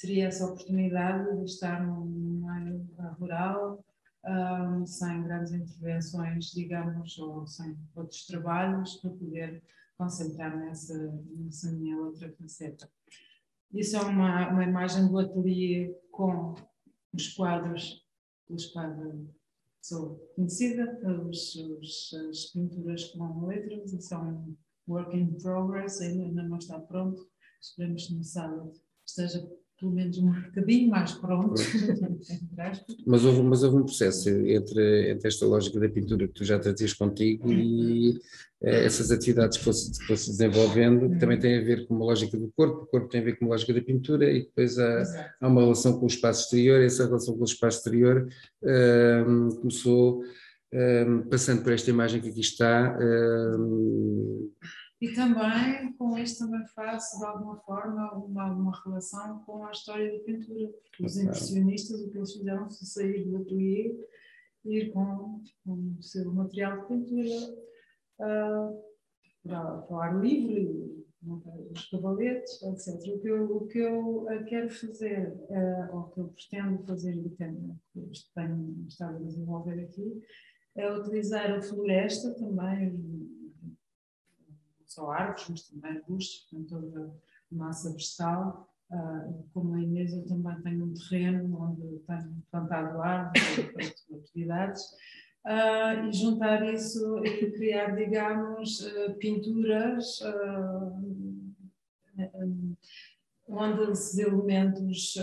teria essa oportunidade de estar num meio rural, sem grandes intervenções, digamos, ou sem outros trabalhos, para poder concentrar nessa minha outra faceta. Isso é uma imagem do ateliê com os quadros pelos quais sou conhecida, as pinturas com letras. Isso é um work in progress, ainda não está pronto. Esperemos que no sábado esteja pelo menos um bocadinho mais pronto. Mas houve um processo entre esta lógica da pintura que tu já trazias contigo e essas atividades que fosse desenvolvendo, que também tem a ver com uma lógica do corpo, o corpo tem a ver com uma lógica da pintura e depois há uma relação com o espaço exterior, e essa relação com o espaço exterior começou passando por esta imagem que aqui está. E também, com isto também faço, de alguma forma, uma relação com a história da pintura. Os impressionistas, o que eles fizeram foi sair do ateliê e ir com o seu material de pintura para o ar livre, montar os cavaletes, etc. O que eu quero fazer, ou o que eu pretendo fazer, e tenho estado a desenvolver aqui, é utilizar a floresta também, não só árvores, mas também arbustos, portanto, toda a massa vegetal. Como a Inês, eu também tenho um terreno onde tenho plantado árvores e feito atividades, e juntar isso e criar, digamos, pinturas onde esses elementos,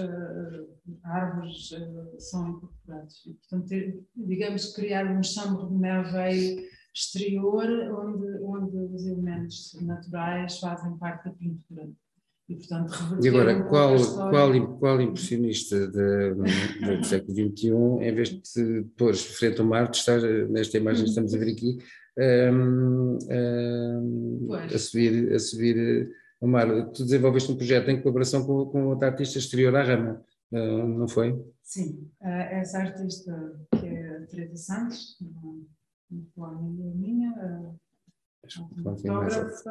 árvores, são incorporados. E, portanto, digamos, criar um chambre de merveille exterior onde os elementos naturais fazem parte da pintura. E, portanto, e agora, qual impressionista do século XXI, em vez de se pôr frente a uma arte, estar nesta imagem que estamos a ver aqui, a subir a mar? Tu desenvolveste um projeto em colaboração com outra artista exterior à rama, não foi? Sim, essa artista, que é a Teresa Santos, uma amiga minha, fotógrafa,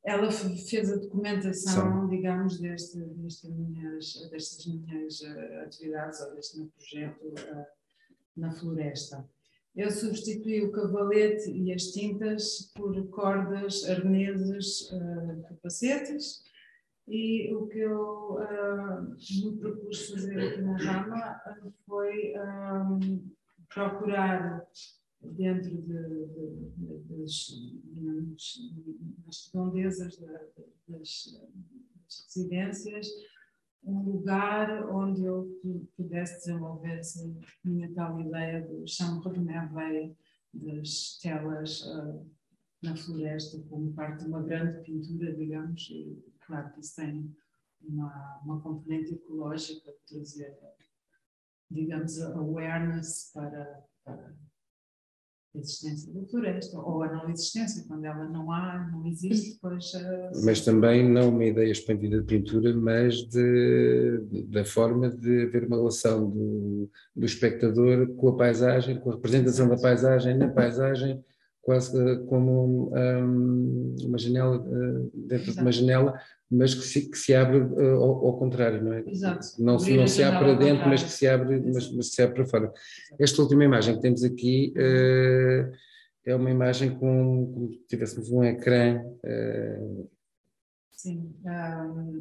ela fez a documentação, digamos, destas minhas atividades, ou deste meu projeto na floresta. Eu substituí o cavalete e as tintas por cordas, arneses, capacetes, e o que eu me propus fazer aqui na rama foi procurar, dentro das redondezas das residências, um lugar onde eu pudesse desenvolver essa minha tal ideia do chambre de merveille, das telas na floresta, como parte de uma grande pintura, digamos, e claro que isso tem uma componente ecológica de trazer, digamos, awareness para a existência da floresta, ou a não existência, quando ela não existe, depois... Mas também não uma ideia expandida de pintura, mas da forma de haver uma relação do espectador com a paisagem, com a representação da paisagem, na paisagem, quase como uma janela dentro de uma janela, mas que se abre ao contrário, não é? Exato. Não se abre para dentro, mas que se abre, mas se abre para fora. Esta última imagem que temos aqui é uma imagem como se tivéssemos um ecrã. Sim,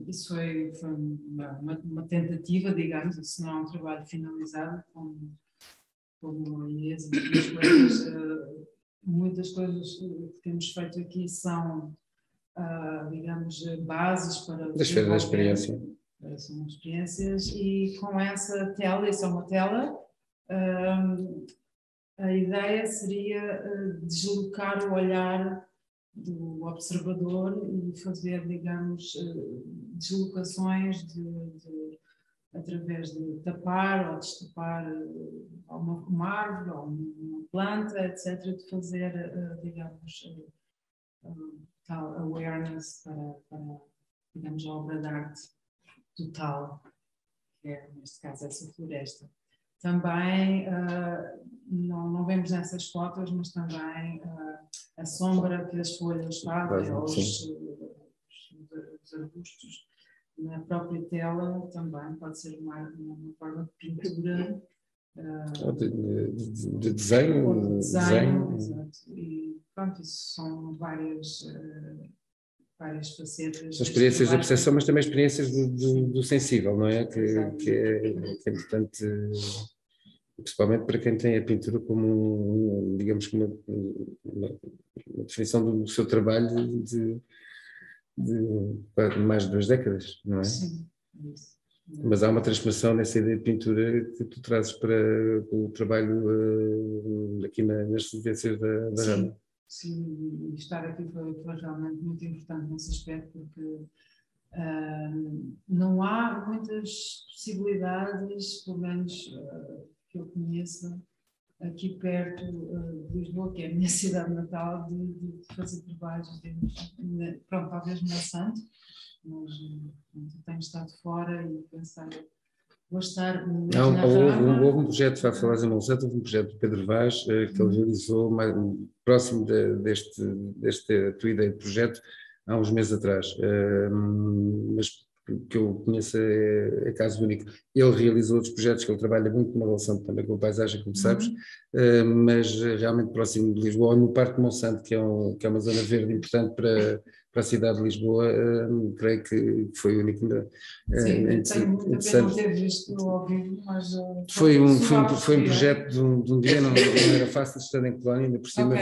isso foi uma tentativa, digamos, isso não é um trabalho finalizado, como a Inês e muitas coisas que temos feito aqui são, digamos, bases para... Da esfera da experiência. São experiências, e com essa tela, isso é uma tela, a ideia seria deslocar o olhar do observador e fazer, digamos, deslocações através de tapar ou destapar uma árvore ou uma planta, etc., de fazer, digamos, tal awareness para, digamos, a obra de arte total, que é, neste caso, essa floresta. Também, não vemos nessas fotos, mas também a sombra que as folhas fazem, ou os arbustos, na própria tela também pode ser uma forma de pintura. De desenho. Ou de desenho, exato. E pronto, isso são várias facetas. São experiências da percepção, mas também experiências do sensível, não é? Que é importante, principalmente para quem tem a pintura como, digamos, como uma definição do seu trabalho de mais de 2 décadas, não é? Sim, isso. Mas há uma transformação nessa ideia de pintura que tu trazes para o trabalho aqui nas residências da rama. Sim, e estar aqui foi realmente muito importante nesse aspecto, porque não há muitas possibilidades, pelo menos que eu conheça, aqui perto de Lisboa, que é a minha cidade natal, de fazer trabalhos, pronto, talvez não é santo, mas eu tenho estado fora e pensar, vou estar... Houve um projeto, para falar em Monsanto, houve um projeto de Pedro Vaz, que ele realizou próximo desta tua ideia de projeto, há uns meses atrás, mas que eu conheço é caso único. Ele realizou outros projetos, que ele trabalha muito numa relação também com a paisagem, como sabes, mas realmente próximo de Lisboa, no Parque Monsanto, que é uma zona verde importante para a cidade de Lisboa, creio que foi o único. Sim, tenho muita pena não ter visto ao vivo, mas... Foi um projeto de um dia, não era fácil estar em Colónia, ainda por cima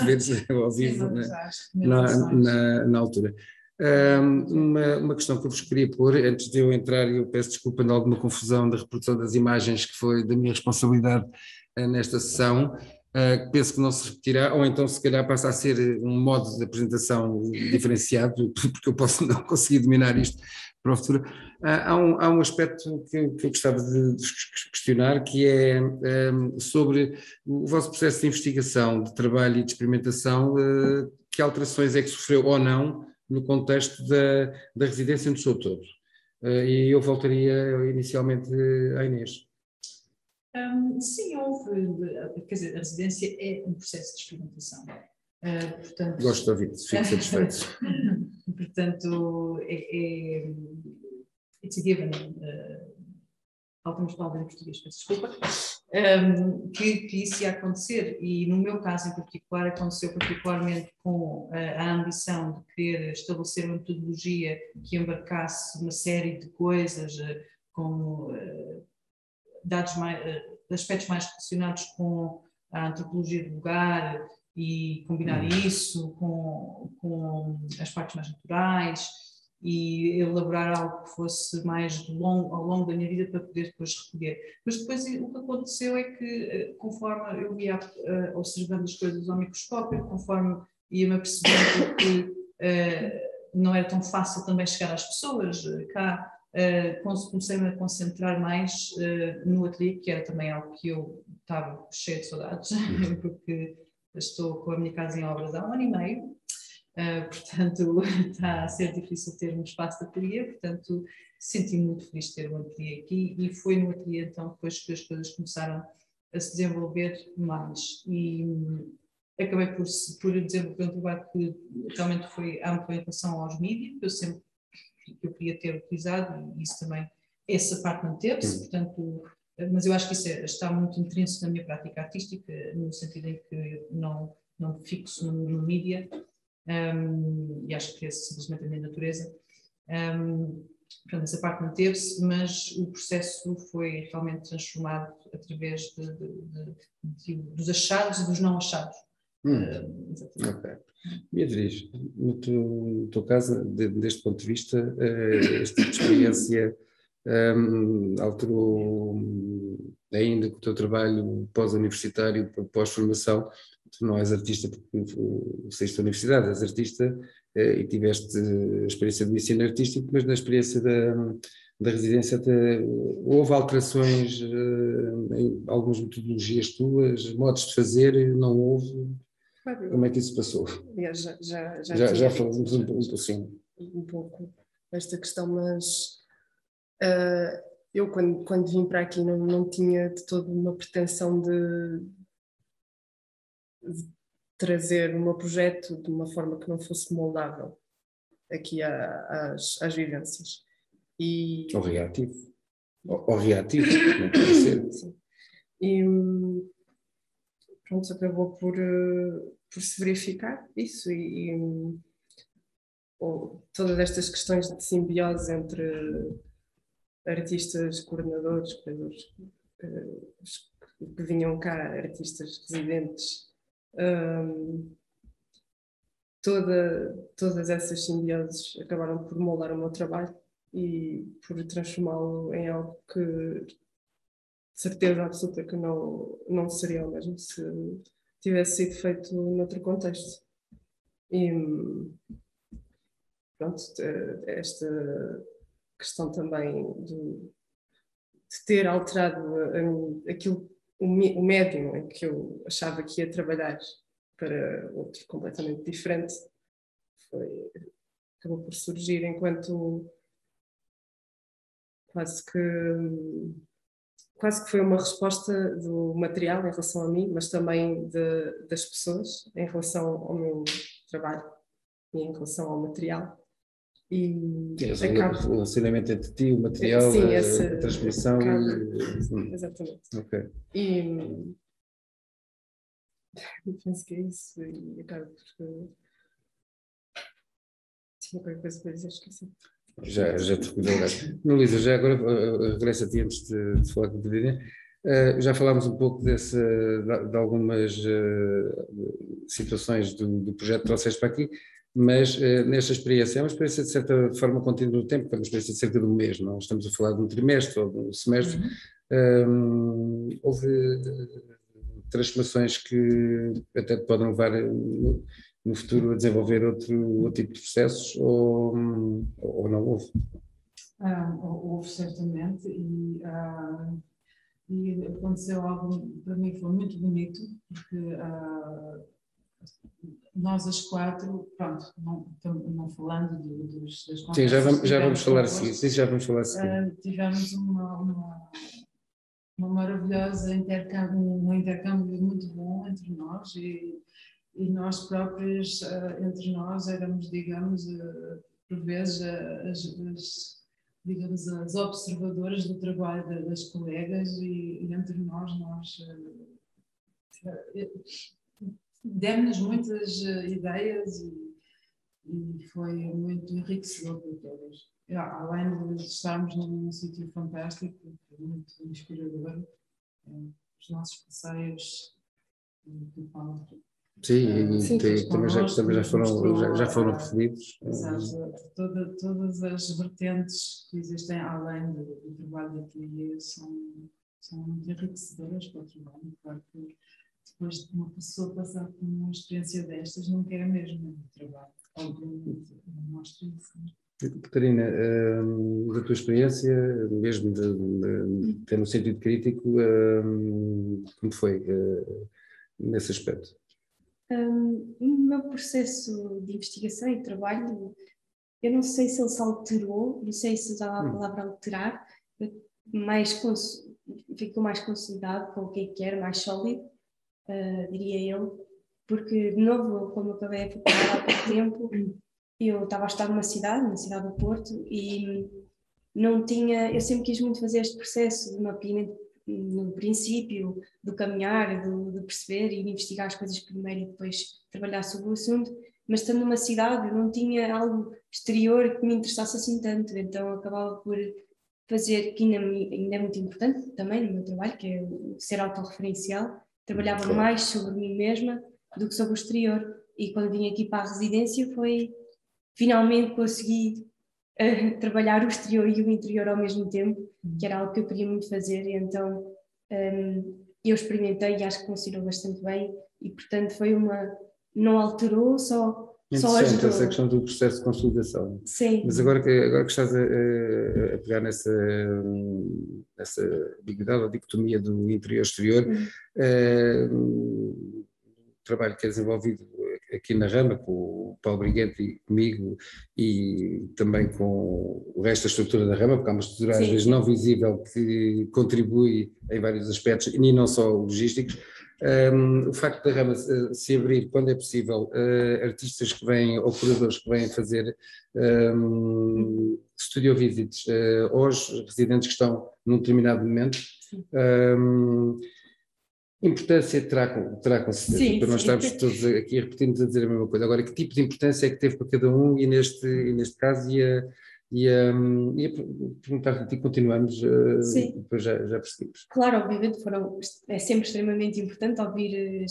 ver-se ao vivo, sim, na altura. Uma questão que eu vos queria pôr, antes de eu entrar, e eu peço desculpa de alguma confusão da reprodução das imagens, que foi da minha responsabilidade nesta sessão, que penso que não se repetirá, ou então se calhar passa a ser um modo de apresentação diferenciado, porque eu posso não conseguir dominar isto para o futuro. Há um aspecto que eu gostava de questionar, que é sobre o vosso processo de investigação, de trabalho e de experimentação, que alterações é que sofreu ou não no contexto da residência no seu todo. E eu voltaria inicialmente à Inês. Sim, houve, quer dizer, a residência é um processo de experimentação. Portanto, gosto de ouvir, fico satisfeito. Portanto, it's a given, faltam-nos palavras em português, peço desculpa, que isso ia acontecer, e no meu caso em particular aconteceu particularmente com a ambição de querer estabelecer uma metodologia que embarcasse uma série de coisas, como dados aspectos mais relacionados com a antropologia do lugar, e combinar isso com as partes mais naturais e elaborar algo que fosse mais ao longo da minha vida para poder depois recolher. Mas depois o que aconteceu é que, conforme eu ia observando as coisas ao microscópio, conforme ia-me apercebendo que não era tão fácil também chegar às pessoas cá, comecei-me a concentrar mais no ateliê, que era também algo que eu estava cheia de saudades, porque estou com a minha casa em obras há 1 ano e meio, portanto está a ser difícil ter um espaço de ateliê, portanto senti-me muito feliz de ter um ateliê aqui, e foi no ateliê então depois que as coisas começaram a se desenvolver mais, e acabei por desenvolver um trabalho que realmente foi amplo em relação aos mídias, que eu queria ter utilizado, e isso também, essa parte manteve-se, portanto, mas eu acho que isso está muito intrínseco na minha prática artística, no sentido em que não me fixo no mídia, e acho que é simplesmente a minha natureza. Portanto, essa parte manteve-se, mas o processo foi realmente transformado através dos achados e dos não achados. Ok. Beatriz, no teu caso, deste ponto de vista, este tipo de experiência alterou ainda com o teu trabalho pós-universitário, pós-formação. Tu não és artista porque saíste da universidade, és artista e tiveste a experiência do ensino artístico, mas na experiência da residência houve alterações em algumas metodologias tuas, modos de fazer, não houve? Como é que isso passou? Já falamos um pouco desta questão, mas eu quando vim para aqui não tinha de toda uma pretensão de trazer o meu projeto de uma forma que não fosse moldável aqui às vivências. Ou reativo. Ou reativo, não pode ser. Sim. E pronto, acabou por se verificar isso, e todas estas questões de simbiose entre artistas, coordenadores, que vinham cá, artistas residentes, todas essas simbioses acabaram por moldar o meu trabalho e por transformá-lo em algo que, de certeza absoluta, que não seria o mesmo se tivesse sido feito noutro contexto. E pronto, esta questão também de ter alterado o médium em que eu achava que ia trabalhar para outro completamente diferente, acabou por surgir enquanto quase que foi uma resposta do material em relação a mim, mas também das pessoas em relação ao meu trabalho. e em relação ao material. E o relacionamento entre ti, o material, sim, a transmissão exatamente. Ok. E eu penso que é isso, e acabo por... Tinha qualquer coisa para dizer, esqueci. Já te recolheu agora. Luísa, já agora regresso a ti antes de falar com a Catarina. Já falámos um pouco de algumas situações do projeto que trouxeste para aqui, mas nesta experiência, é uma experiência de certa forma contínua no tempo, é uma experiência de cerca de um mês, não estamos a falar de um trimestre ou de um semestre. Houve transformações que até te podem levar no futuro a desenvolver outro tipo de processos ou não houve? Houve certamente e aconteceu algo para mim que foi muito bonito, porque nós as quatro, pronto, não falando das conversas. Sim, já vamos falar assim. Sim, já vamos falar assim. Tivemos uma maravilhosa um intercâmbio muito bom entre nós e nós próprios, entre nós, éramos, digamos, por vezes, digamos, as observadoras do trabalho das colegas e entre nós demos-nos muitas ideias e foi muito enriquecedor para todos. Além de estarmos num sítio fantástico, muito inspirador, os nossos passeios de palco. Sim, também já foram referidos. Exato, todas as vertentes que existem além do trabalho da ateliê são muito enriquecedoras para o trabalho. Claro que depois de uma pessoa passar por uma experiência destas, não quer mesmo o trabalho. Obviamente, não mostra isso. Catarina, da tua experiência, mesmo até no sentido crítico, como foi nesse aspecto? No meu processo de investigação e trabalho, eu não sei se ele se alterou, não sei se usava a palavra alterar, ficou mais consolidado com o que era, mais sólido, diria eu, porque, de novo, como eu acabei a faculdade há pouco tempo, eu estava a estar na cidade do Porto, e não tinha, eu sempre quis muito fazer este processo de mapeamento no princípio, do caminhar, de perceber e investigar as coisas primeiro e depois trabalhar sobre o assunto, mas estando numa cidade eu não tinha algo exterior que me interessasse assim tanto, então acabava por fazer, que ainda é muito importante também no meu trabalho, que é o ser autorreferencial, trabalhava mais sobre mim mesma do que sobre o exterior, e quando vim aqui para a residência foi, finalmente consegui trabalhar o exterior e o interior ao mesmo tempo, que era algo que eu queria muito fazer, e então eu experimentei e acho que funcionou bastante bem, e portanto não alterou, só ajudou. Essa questão do processo de consolidação. Sim. Mas agora que estás a pegar nessa ambiguidade, a dicotomia do interior e exterior, o trabalho que é desenvolvido aqui na Rama, com o Paulo Briguente e comigo, e também com o resto da estrutura da Rama, porque há uma estrutura às vezes não visível que contribui em vários aspectos, e não só logísticos. O facto da Rama se abrir, quando é possível, artistas que vêm, ou curadores que vêm fazer studio visits aos residentes que estão num determinado momento, importância terá com certeza, para nós estarmos todos aqui repetindo a dizer a mesma coisa. Agora, que tipo de importância é que teve para cada um, e neste caso ia perguntar-te, e continuamos, depois já percebemos. Claro, obviamente é sempre extremamente importante ouvir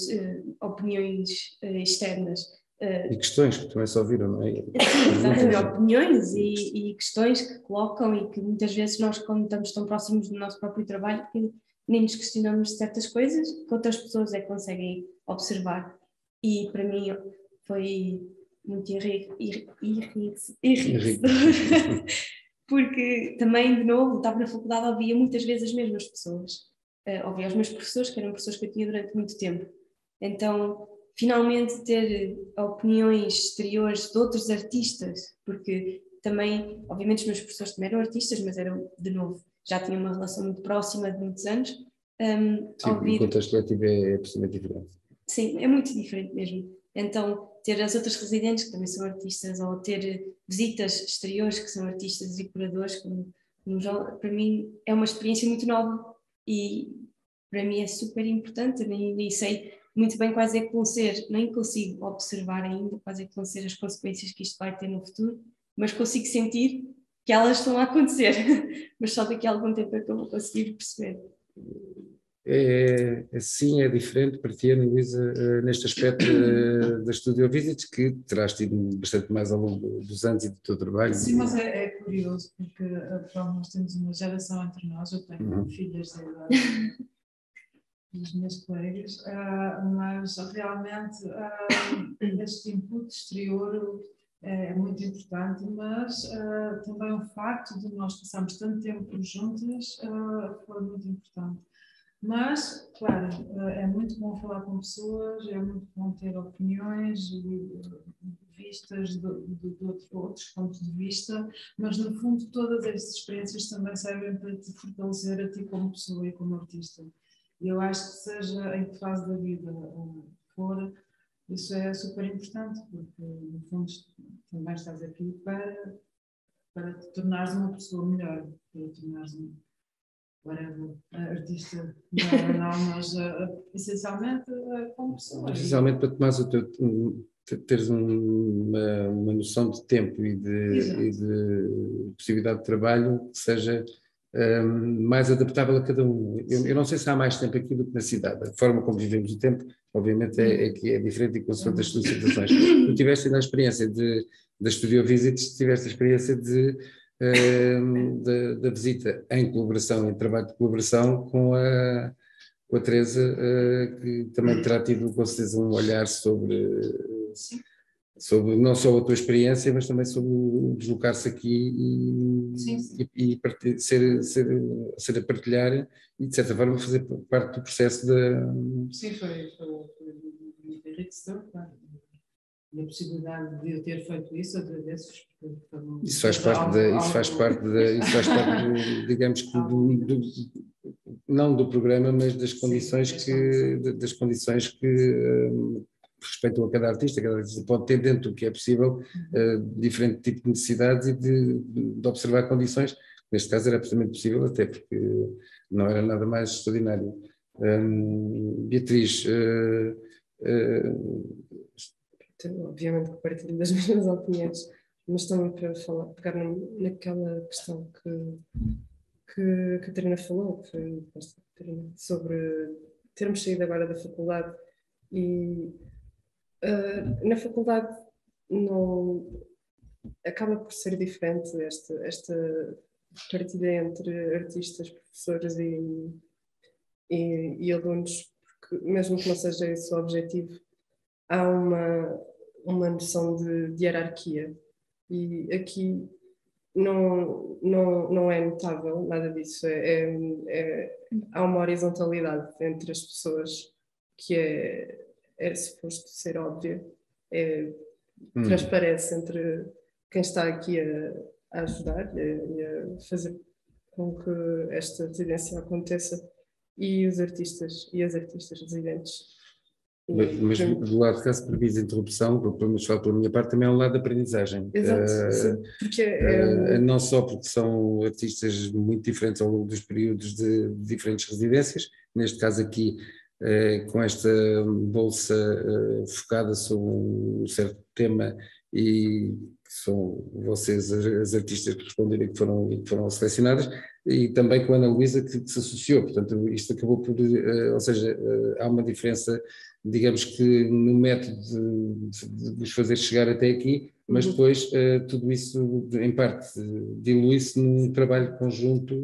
opiniões externas. E questões que também se ouviram, não é? Exatamente, opiniões e questões que colocam, e que muitas vezes nós, quando estamos tão próximos do nosso próprio trabalho, que nem nos questionamos de certas coisas que outras pessoas é que conseguem observar. E para mim foi muito enriquecedor, porque também, de novo, estava na faculdade, ouvia muitas vezes as mesmas pessoas. Ouvia os meus professores, que eram professores que eu tinha durante muito tempo. Então, finalmente ter opiniões exteriores de outros artistas, porque também, obviamente, os meus professores também eram artistas, mas eram, de novo, já tinham uma relação muito próxima de muitos anos. Sim, o contexto coletivo é absolutamente diferente. Sim, é muito diferente mesmo. Então, ter as outras residentes que também são artistas, ou ter visitas exteriores que são artistas e curadores, para mim é uma experiência muito nova e para mim é super importante. Eu nem sei muito bem quais é que vão ser, nem consigo observar ainda quais é que vão ser as consequências que isto vai ter no futuro, mas consigo sentir que elas estão a acontecer, mas só daqui a algum tempo é que eu vou conseguir perceber. Sim, é diferente para ti, Ana Luísa, neste aspecto da Studio Visits, que terás tido bastante mais ao longo dos anos e do teu trabalho. Sim, mas é curioso, porque nós temos uma geração entre nós, eu tenho filhas da idade dos meus colegas, mas realmente este input exterior é muito importante, mas também o facto de nós passarmos tanto tempo juntas foi muito importante. Mas, claro, é muito bom falar com pessoas, é muito bom ter opiniões e vistas de outros pontos de vista, mas no fundo todas estas experiências também servem para te fortalecer a ti como pessoa e como artista. E eu acho que seja em que fase da vida for, isso é super importante, porque no fundo também estás aqui para te tornares uma pessoa melhor, para te tornares artista, não, mas essencialmente como pessoa. Essencialmente para tomares teres uma noção de tempo e de possibilidade de trabalho que seja mais adaptável a cada um. Eu não sei se há mais tempo aqui do que na cidade. A forma como vivemos o tempo, obviamente, é diferente em consoante as suas situações. Tu tiveste ainda a experiência da Studio Visits, tiveste a experiência da visita em colaboração, em trabalho de colaboração com a Teresa, que também terá tido com certeza um olhar sobre não só a tua experiência, mas também sobre o deslocar-se aqui e ser a partilhar e de certa forma fazer parte do processo da... Sim, foi enriquecedor, claro. E a possibilidade de eu ter feito isso, agradeço-vos. Isso faz parte, digamos que não do programa, mas das condições que respeitam a cada artista pode ter dentro do que é possível diferente tipo de necessidades e de observar condições. Neste caso era absolutamente possível, até porque não era nada mais extraordinário. Beatriz, obviamente que partilho das mesmas opiniões, mas também para pegar naquela questão que a Catarina falou, que foi sobre termos saído agora da faculdade e na faculdade não acaba por ser diferente esta partilha entre artistas, professores e alunos, porque mesmo que não seja esse o objetivo, há uma noção de hierarquia e aqui não é notável nada disso, há uma horizontalidade entre as pessoas que é suposto ser óbvia, transparece entre quem está aqui a ajudar e a fazer com que esta residência aconteça e os artistas e as artistas residentes. Mas do lado de cá, se previsa interrupção, pelo menos falo pela minha parte, também é um lado da aprendizagem. Exato, porque não só porque são artistas muito diferentes ao longo dos períodos de diferentes residências, neste caso aqui com esta bolsa focada sobre um certo tema e que são vocês as artistas que responderam e que foram selecionadas, e também com a Ana Luísa que se associou, portanto isto acabou por, ou seja, há uma diferença, digamos que no método de vos fazer chegar até aqui, mas depois tudo isso em parte dilui-se num trabalho conjunto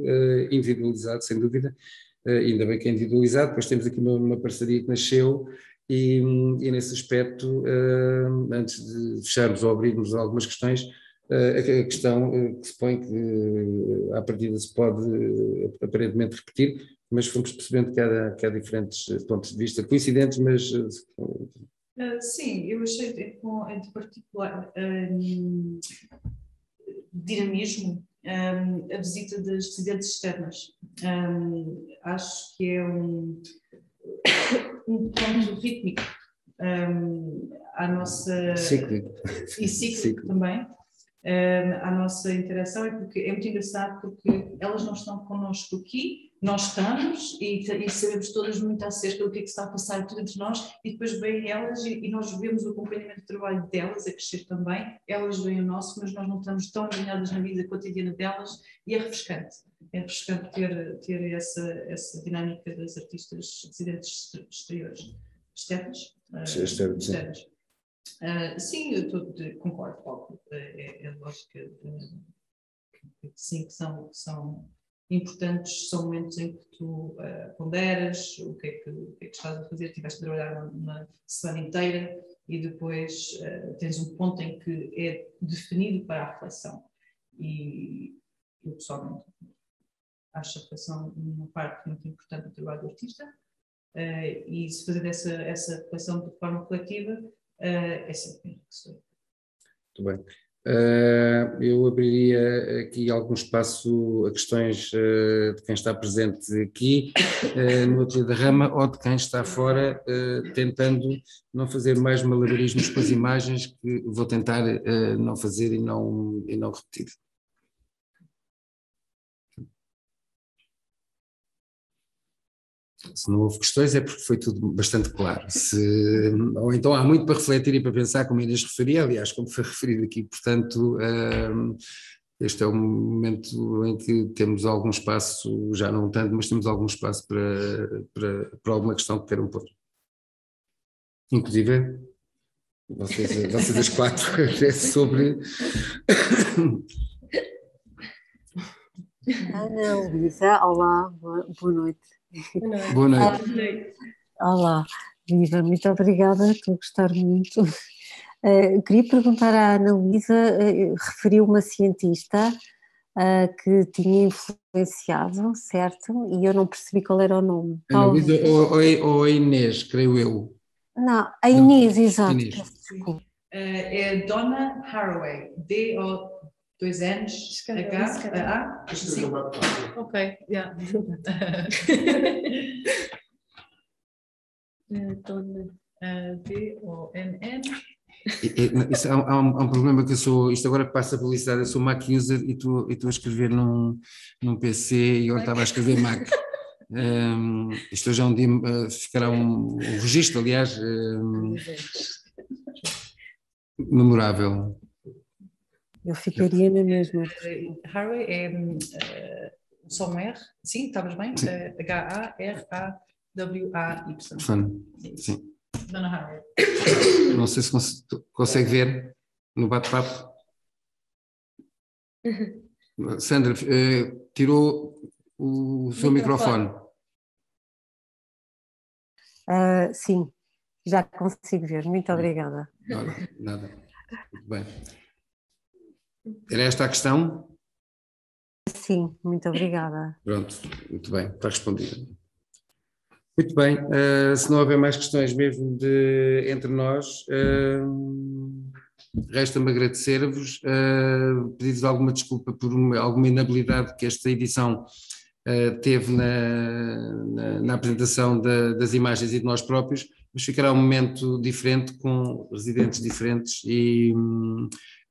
individualizado, sem dúvida, ainda bem que é individualizado. Depois temos aqui uma parceria que nasceu e nesse aspecto, antes de fecharmos ou abrirmos algumas questões, a questão que se põe, que à partida se pode aparentemente repetir, mas fomos percebendo que há diferentes pontos de vista, coincidentes, mas... Sim, eu achei de particular dinamismo a visita das residentes externas. Acho que é um ponto rítmico à nossa... Cíclico. E cíclico também. À nossa interação, porque é muito engraçado porque elas não estão connosco aqui, nós estamos e sabemos todas muito acerca do que é que está a passar tudo entre nós, e depois vêm elas e nós vemos o acompanhamento do trabalho delas a crescer também, elas veem o nosso, mas nós não estamos tão alinhadas na vida cotidiana delas, e é refrescante ter essa dinâmica das artistas residentes exteriores, externas. Externas. Sim, eu concordo, óbvio. É lógico que sim, que são importantes, são momentos em que tu ponderas o que é que estás a fazer, estiveste a trabalhar uma semana inteira e depois tens um ponto em que é definido para a reflexão. E eu pessoalmente acho a reflexão uma parte muito importante do trabalho do artista, e se fazer essa reflexão de forma coletiva é sempre enriquecedor. Muito bem. Eu abriria aqui algum espaço a questões de quem está presente aqui no Ateliê da Rama ou de quem está fora, tentando não fazer mais malabarismos com as imagens, que vou tentar não fazer e não repetir. Se não houve questões é porque foi tudo bastante claro. Ou então há muito para refletir e para pensar, como Inês referia, aliás, como foi referido aqui. Portanto, este é um momento em que temos algum espaço, já não tanto, mas temos algum espaço para alguma questão que queiram pôr. Inclusive, vocês as quatro, é sobre... Ana Luísa, olá, boa noite. Boa noite. Olá, Viva, muito obrigada, estou a gostar muito. Queria perguntar à Ana Luísa, referiu uma cientista que tinha influenciado, certo? E eu não percebi qual era o nome. Ana Luísa ou a Inês, creio eu. Não, a Inês, exato. Inês. É Donna Haraway, D-O-2 N's, H-A, sim. Ok, yeah. Dona D-O-N-N. Há um problema que eu sou, isto agora que passa a publicidade, eu sou Mac user e estou a escrever num PC e eu estava a escrever Mac. Isto hoje é um dia, ficará um registro, aliás, memorável. Eu ficaria na mesma. Haraway é só um R, sim, estavas bem? H-A-R-A-W-A-Y. Sim. Dona Haraway. Não sei se consegue ver no bate-papo. Sandra, tirou o seu microfone. Sim, já consigo ver. Muito obrigada. Nada. Muito bem. Era esta a questão? Sim, muito obrigada. Pronto, muito bem, está respondida. Muito bem, se não houver mais questões mesmo entre nós, resta-me agradecer-vos, pedir-vos alguma desculpa por alguma inabilidade que esta edição teve na apresentação das imagens e de nós próprios, mas ficará um momento diferente, com residentes diferentes e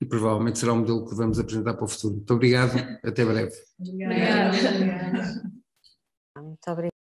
provavelmente será um modelo que vamos apresentar para o futuro. Muito obrigado, até breve. Obrigada. Muito obrigada.